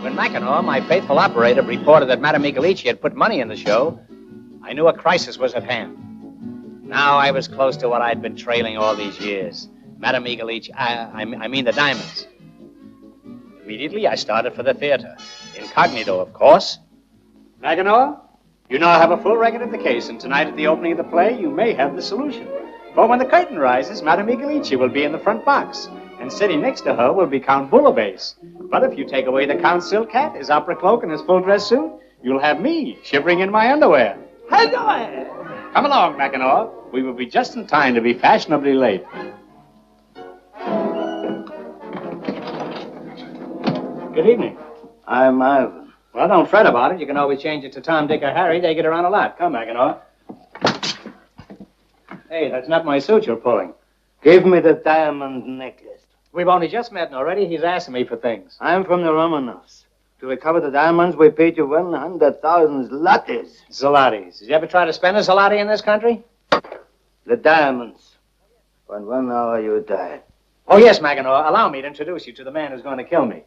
When Mackinaw, my faithful operator, reported that Madame Miguelici had put money in the show, I knew a crisis was at hand. Now I was close to what I'd been trailing all these years. Madame Miguelici, I mean the diamonds. Immediately, I started for the theater. Incognito, of course. Mackinaw, you now have a full record of the case, and tonight at the opening of the play, you may have the solution. For when the curtain rises, Madame Miguelici will be in the front box, and sitting next to her will be Count Bouillabaisse. But if you take away the Count's silk hat, his opera cloak, and his full dress suit, you'll have me shivering in my underwear. Come along, Mackinaw. We will be just in time to be fashionably late. Good evening. I'm Ivan. Well, don't fret about it. You can always change it to Tom, Dick, or Harry. They get around a lot. Come, Mackinaw. Hey, that's not my suit you're pulling. Give me the diamond necklace. We've only just met, and already he's asking me for things. I'm from the Romanovs. To recover the diamonds, we paid you 100,000 zlotys. Zlotys. Did you ever try to spend a zloty in this country? The diamonds. For in 1 hour you die. Oh, yes, Mackinaw. Allow me to introduce you to the man who's going to kill me.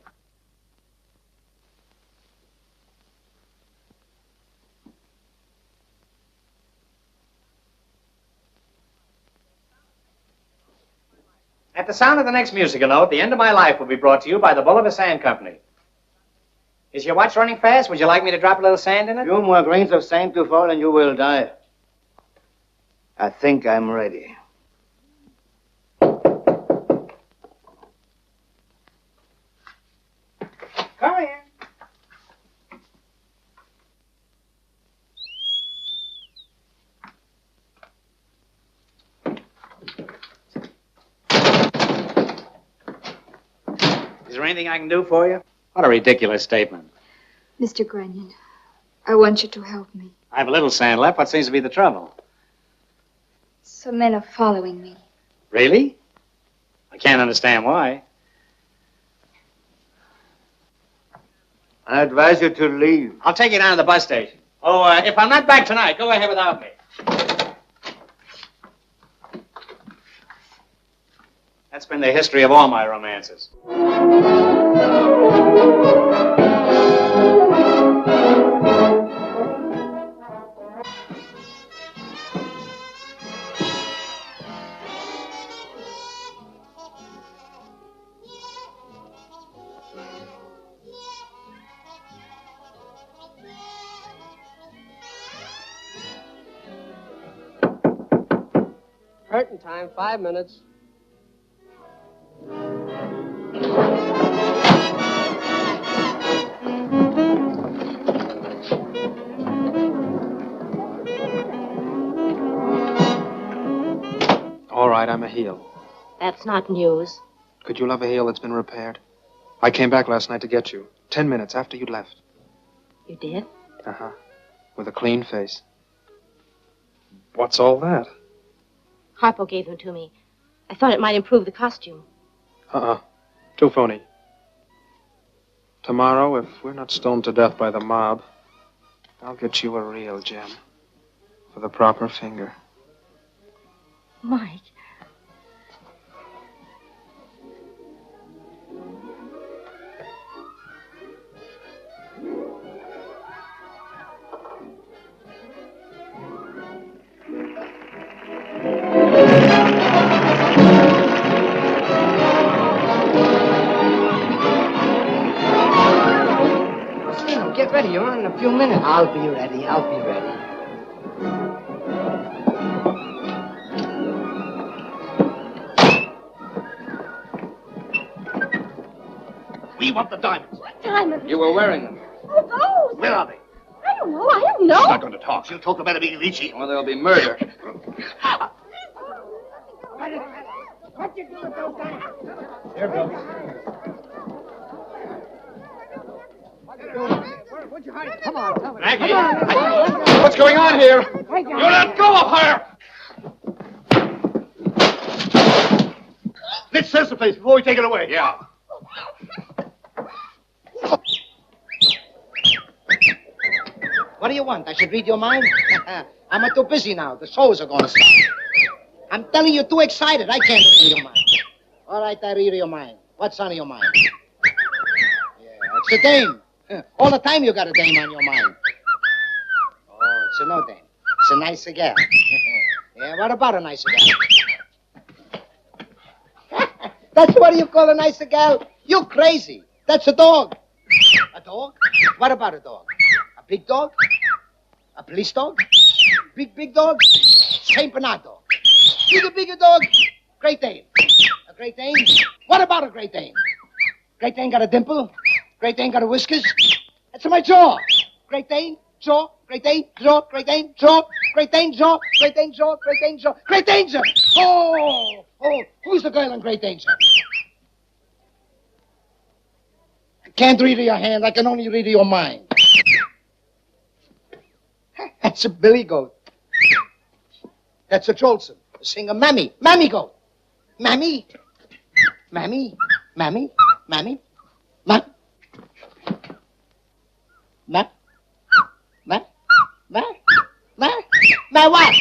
At the sound of the next musical note, the end of my life will be brought to you by the Bolivar Sand Company. Is your watch running fast? Would you like me to drop a little sand in it? Few more grains of sand to fall and you will die. I think I'm ready. Come in. Is there anything I can do for you? What a ridiculous statement. Mr. Grenion, I want you to help me. I have a little sand left. What seems to be the trouble? Some men are following me. Really? I can't understand why. I advise you to leave. I'll take you down to the bus station. Oh, if I'm not back tonight, go ahead without me. That's been the history of all my romances. Curtain time, 5 minutes. That's not news. Could you love a heel that's been repaired? I came back last night to get you. 10 minutes after you'd left. You did? Uh-huh. With a clean face. What's all that? Harpo gave them to me. I thought it might improve the costume. Too phony. Tomorrow, if we're not stoned to death by the mob, I'll get you a real gem. For the proper finger. Mike. Get ready. You're on in a few minutes. I'll be ready. I'll be ready. We want the diamonds. What diamonds? You were wearing them. Oh, those. Where are they? I don't know. I don't know. She's not going to talk. She'll talk about it being Ricci. Or there'll be murder. What you do with those diamonds? Here goes. Where'd you hide it? Come on, tell me. Maggie! Come on. What's going on here? You let go of her! Let's search the place before we take it away. Yeah. What do you want? I should read your mind? I'm too busy now. The shows are going to start. I'm telling you, too excited. I can't read your mind. All right, I read your mind. What's on your mind? Yeah, it's a dame. All the time you got a dame on your mind. Oh, it's a no dame. It's a nicer gal. Yeah, what about a nicer gal? That's what you call a nicer gal? You crazy. That's a dog. A dog? What about a dog? A big dog? A police dog? Big dog? Saint Bernard dog. Bigger dog? Great Dane. A Great Dane? What about a Great Dane? Great Dane got a dimple? Great Dane got a whiskers? That's in my jaw. Great Dane, jaw, Great Dane, jaw, Great Dane, jaw, Great Dane, jaw, Great Dane, jaw, Great Dane, jaw, Great Danger! Oh, who's the girl in Great Danger? I can't read your hand, I can only read your mind. That's a billy goat. That's a Jolson. A singer, Mammy. Mammy goat. Mammy. Mammy. Mammy. Mammy. Ma. Ma. Ma. Ma. Ma. Ma what?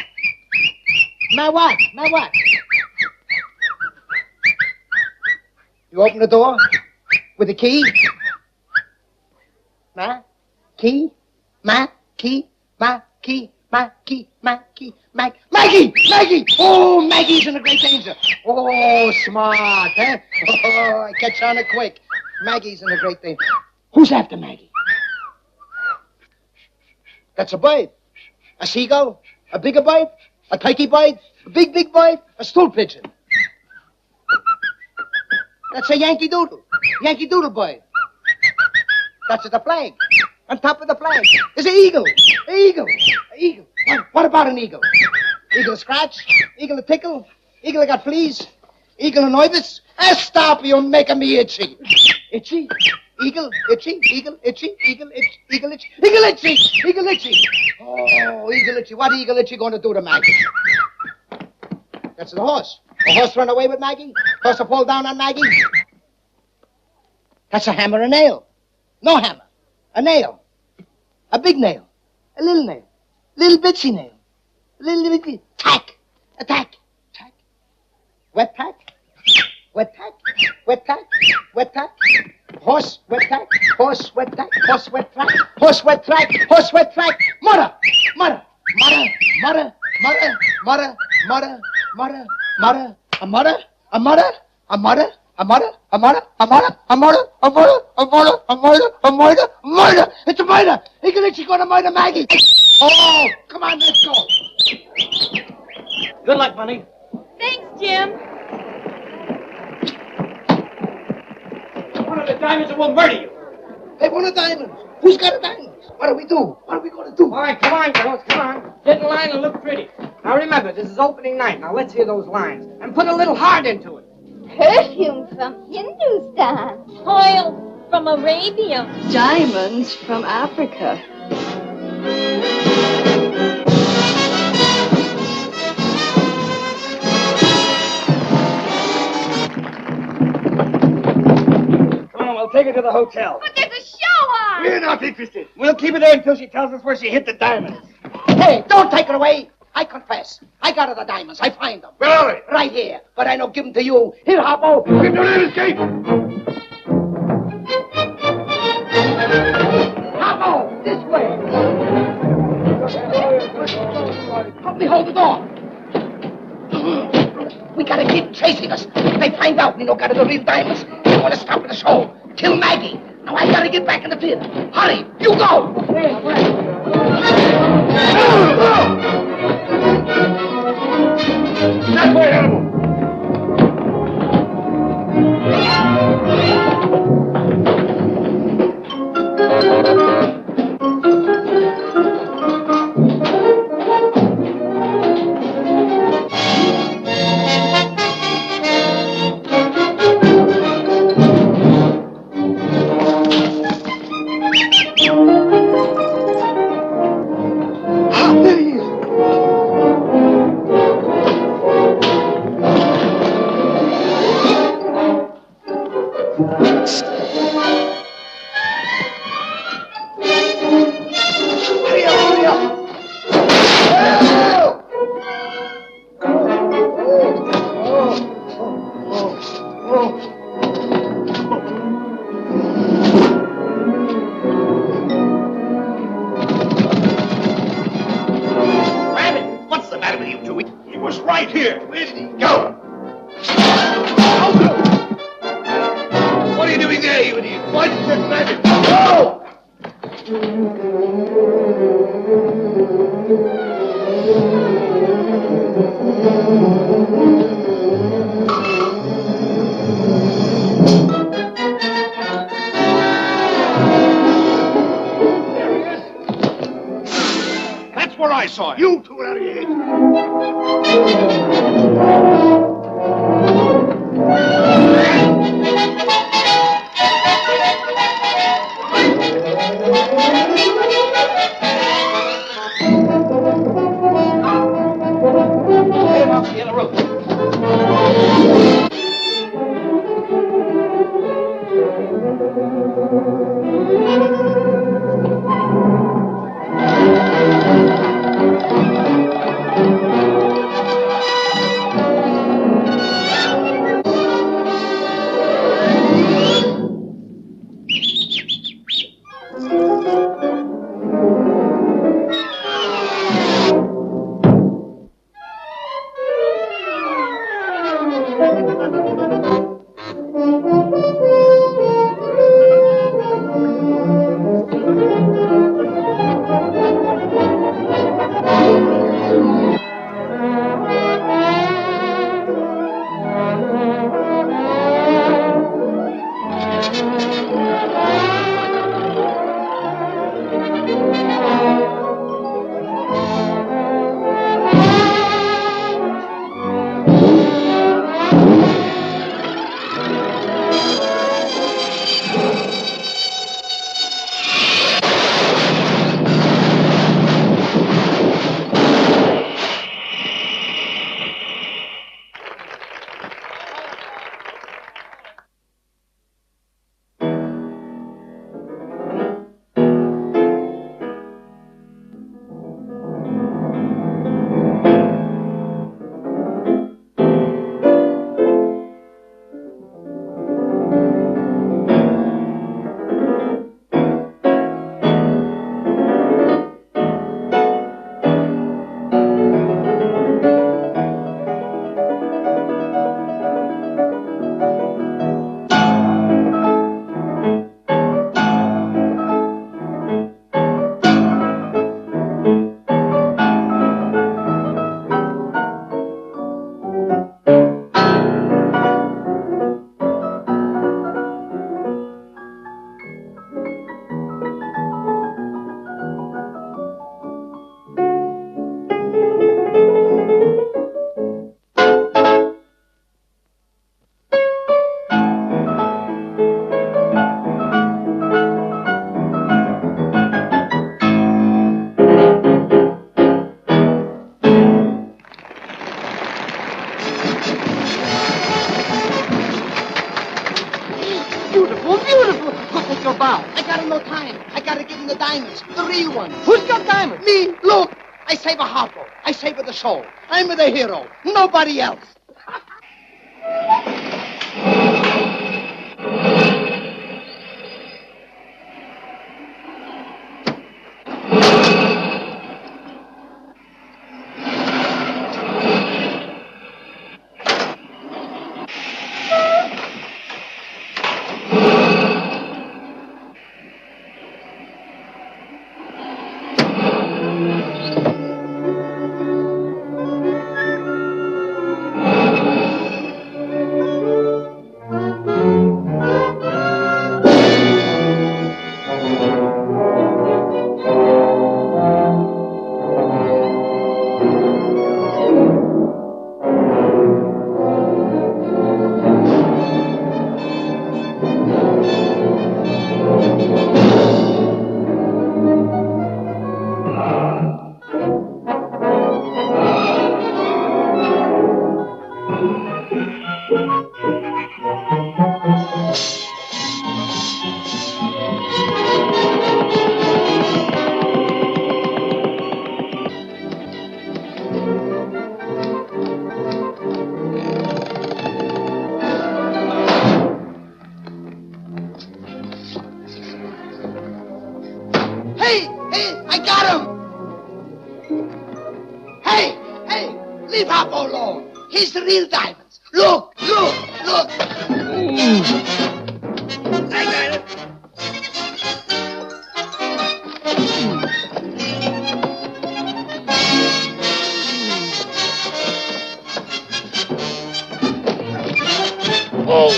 Ma what? Ma what? You open the door with the key? Ma. Key. Ma. Key. Ma. Key. Ma. Key. Ma. Key. Maggie! Maggie! Oh, Maggie's in a great danger. Oh, smart, huh? Oh, I catch on it quick. Maggie's in a great danger. Who's after Maggie? That's a bird. A seagull? A bigger bird? A turkey bird? A big bird? A stool pigeon? That's a Yankee Doodle. Yankee Doodle bird. That's the flag. On top of the flag is an eagle. An eagle. An eagle. What about an eagle? Eagle a scratch? Eagle a tickle? Eagle got fleas? Eagle a nervous? Stop, you're making me itchy. Itchy? Eagle, itchy, eagle, itchy, eagle, itchy, eagle, itchy, eagle, itchy, eagle, itchy. Oh, eagle, itchy. What eagle, itchy going to do to Maggie? That's the horse. The horse run away with Maggie? Horse will fall down on Maggie? That's a hammer, a nail. No hammer. A nail. A big nail. A little nail. Little bitsy nail. Little bitty. Tack. A tack. Tack. Wet tack. Wet tack. Wet tack. Wet tack. Horse, wet tack. Horse, wet tack. Horse, wet track. Horse, wet track. Horse, wet track. Mother. Mother. Mother. Mother. Mother. Mother. Mother. Mother. Mother. A mother. A mother. A mother. A murder, a murder, a murder, a murder, a murder, a murder, a murder, a murder, a murder. It's a murder. Eagle-Itchy's going to murder Maggie. Oh, come on, let's go. Good luck, Bunny. Thanks, Jim. One of the diamonds that will murder you. Hey, one of the diamonds. Who's got a diamond? What do we do? What are we going to do? All right, come on, girls, come on. Get in line and look pretty. Now remember, this is opening night. Now let's hear those lines. And put a little heart into it. Perfume from Hindustan. Oil from Arabia. Diamonds from Africa. Come on, we'll take her to the hotel. But there's a show on. We're not interested. We'll keep her there until she tells us where she hit the diamonds. Hey, don't take her away. I confess. I got her the diamonds. I find them. Where are they? Right here. But I don't give them to you. Here, Harpo. Don't let him escape. Harpo, this way. Help me hold the door. We gotta keep chasing us. If they find out we don't got the real diamonds, they want to stop the show. Kill Maggie. Now I gotta get back in the pit. Hurry, you go. That way, Harpo. Right here. Where did he go? What are you doing there, you idiot? Why did you grab him? Go! There he is. That's where I saw him. You two out of your head. take your bow. I got no time. I gotta give him the diamonds, the real ones. Who's got diamonds? Me, look. I save a Harpo. I save the show. I'm the hero. Nobody else. Hey, I got him! Hey, leave Harpo alone. He's the real diamonds. Look! I got it. Oh!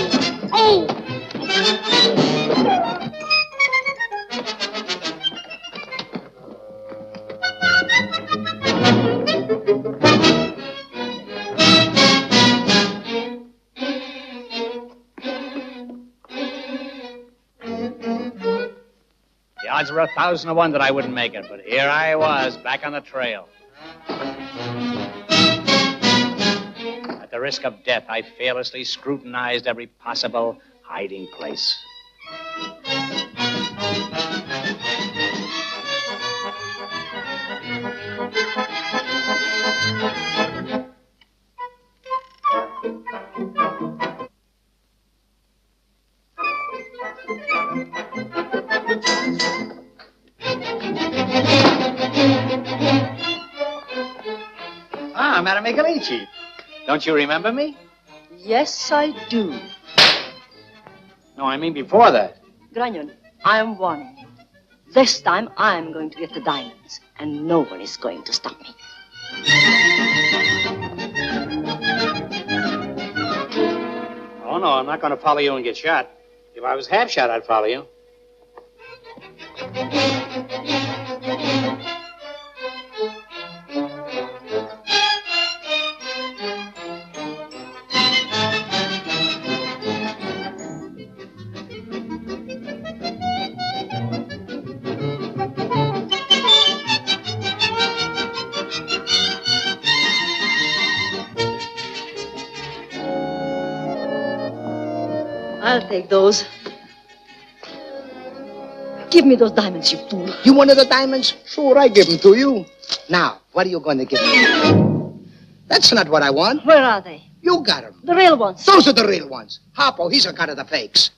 The odds were 1,000 to 1 that I wouldn't make it, but here I was, back on the trail. At the risk of death, I fearlessly scrutinized every possible hiding place. Ah, Madame Migalici. Don't you remember me? Yes, I do. No, I mean before that. Granion, I'm warning you. This time I'm going to get the diamonds, and no one is going to stop me. Oh, no, I'm not going to follow you and get shot. If I was half shot, I'd follow you. I'll take those. Give me those diamonds, you fool. You wanted the diamonds? Sure, I give them to you. Now, what are you going to give me? That's not what I want. Where are they? You got them. The real ones. Those are the real ones. Harpo, he's a cut of the fakes.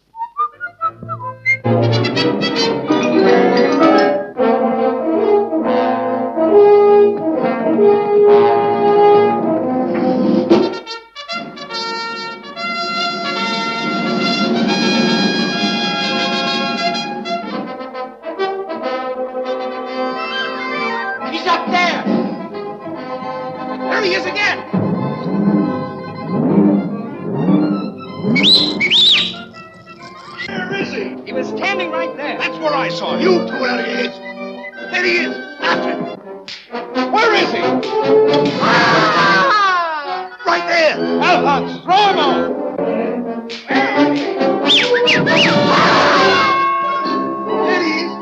He's up there! There he is again! Where is he? He was standing right there. That's where I saw him. You two out of your heads. There he is. After him. Where is he? Ah! Right there. Alphonse, throw him on. There he is.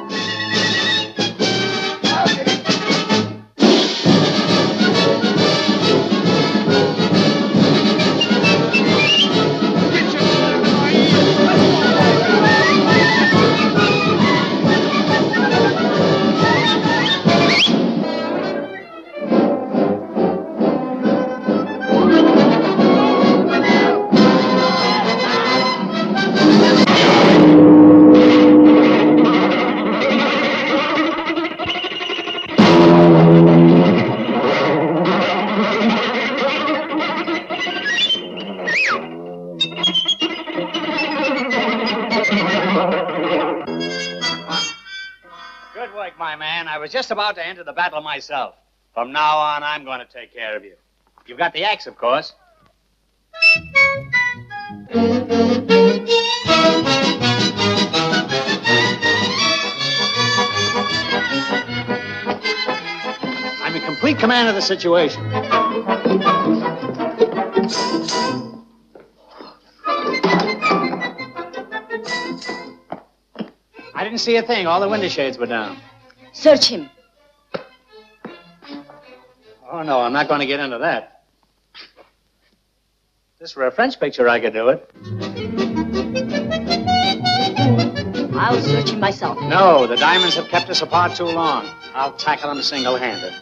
quick, my man. I was just about to enter the battle myself. From now on, I'm going to take care of you. You've got the axe, of course. I'm in complete command of the situation. I didn't see a thing. All the window shades were down. Search him. Oh, no, I'm not going to get into that. If this were a French picture, I could do it. I'll search him myself. No, the diamonds have kept us apart too long. I'll tackle them single-handed.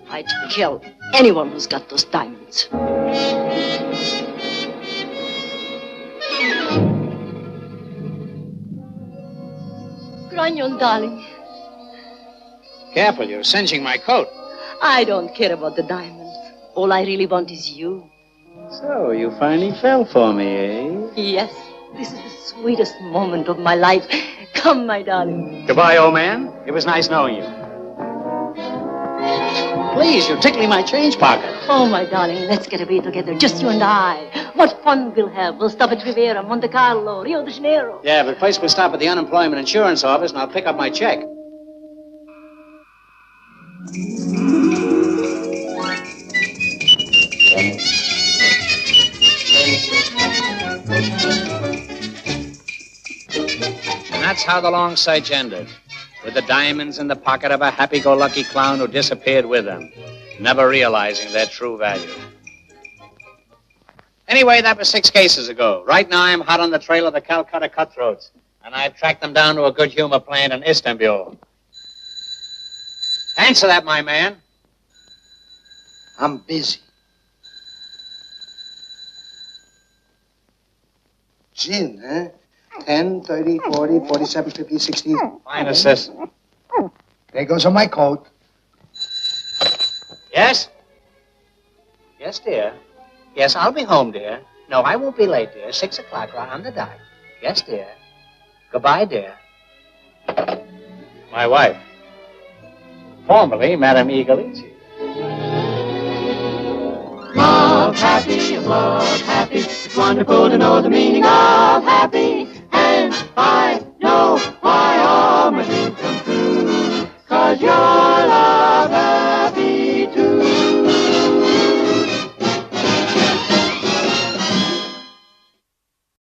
I'd kill anyone who's got those diamonds. Granion, darling. Careful, you're singeing my coat. I don't care about the diamonds. All I really want is you. So, you finally fell for me, eh? Yes, this is the sweetest moment of my life. Come, my darling. Goodbye, old man. It was nice knowing you. Please, you're tickling my change pocket. Oh, my darling, let's get away together, just you and I. What fun we'll have. We'll stop at Riviera, Monte Carlo, Rio de Janeiro. Yeah, but first we'll stop at the unemployment insurance office and I'll pick up my check. And that's how the long search ended, with the diamonds in the pocket of a happy-go-lucky clown who disappeared with them, never realizing their true value. Anyway, that was 6 cases ago. Right now, I'm hot on the trail of the Calcutta cutthroats, and I've tracked them down to a good humor plant in Istanbul. Answer that, my man. I'm busy. Gin, huh? 10, 30, 40, 47, 50, 60. Fine assistant. There goes on my coat. Yes? Yes, dear. Yes, I'll be home, dear. No, I won't be late, dear. 6 o'clock, right on the dot. Yes, dear. Goodbye, dear. My wife. Formerly, Madame Igalici. Love happy, it's wonderful to know the meaning of happy. And I know why all my dreams come true. 'Cause you're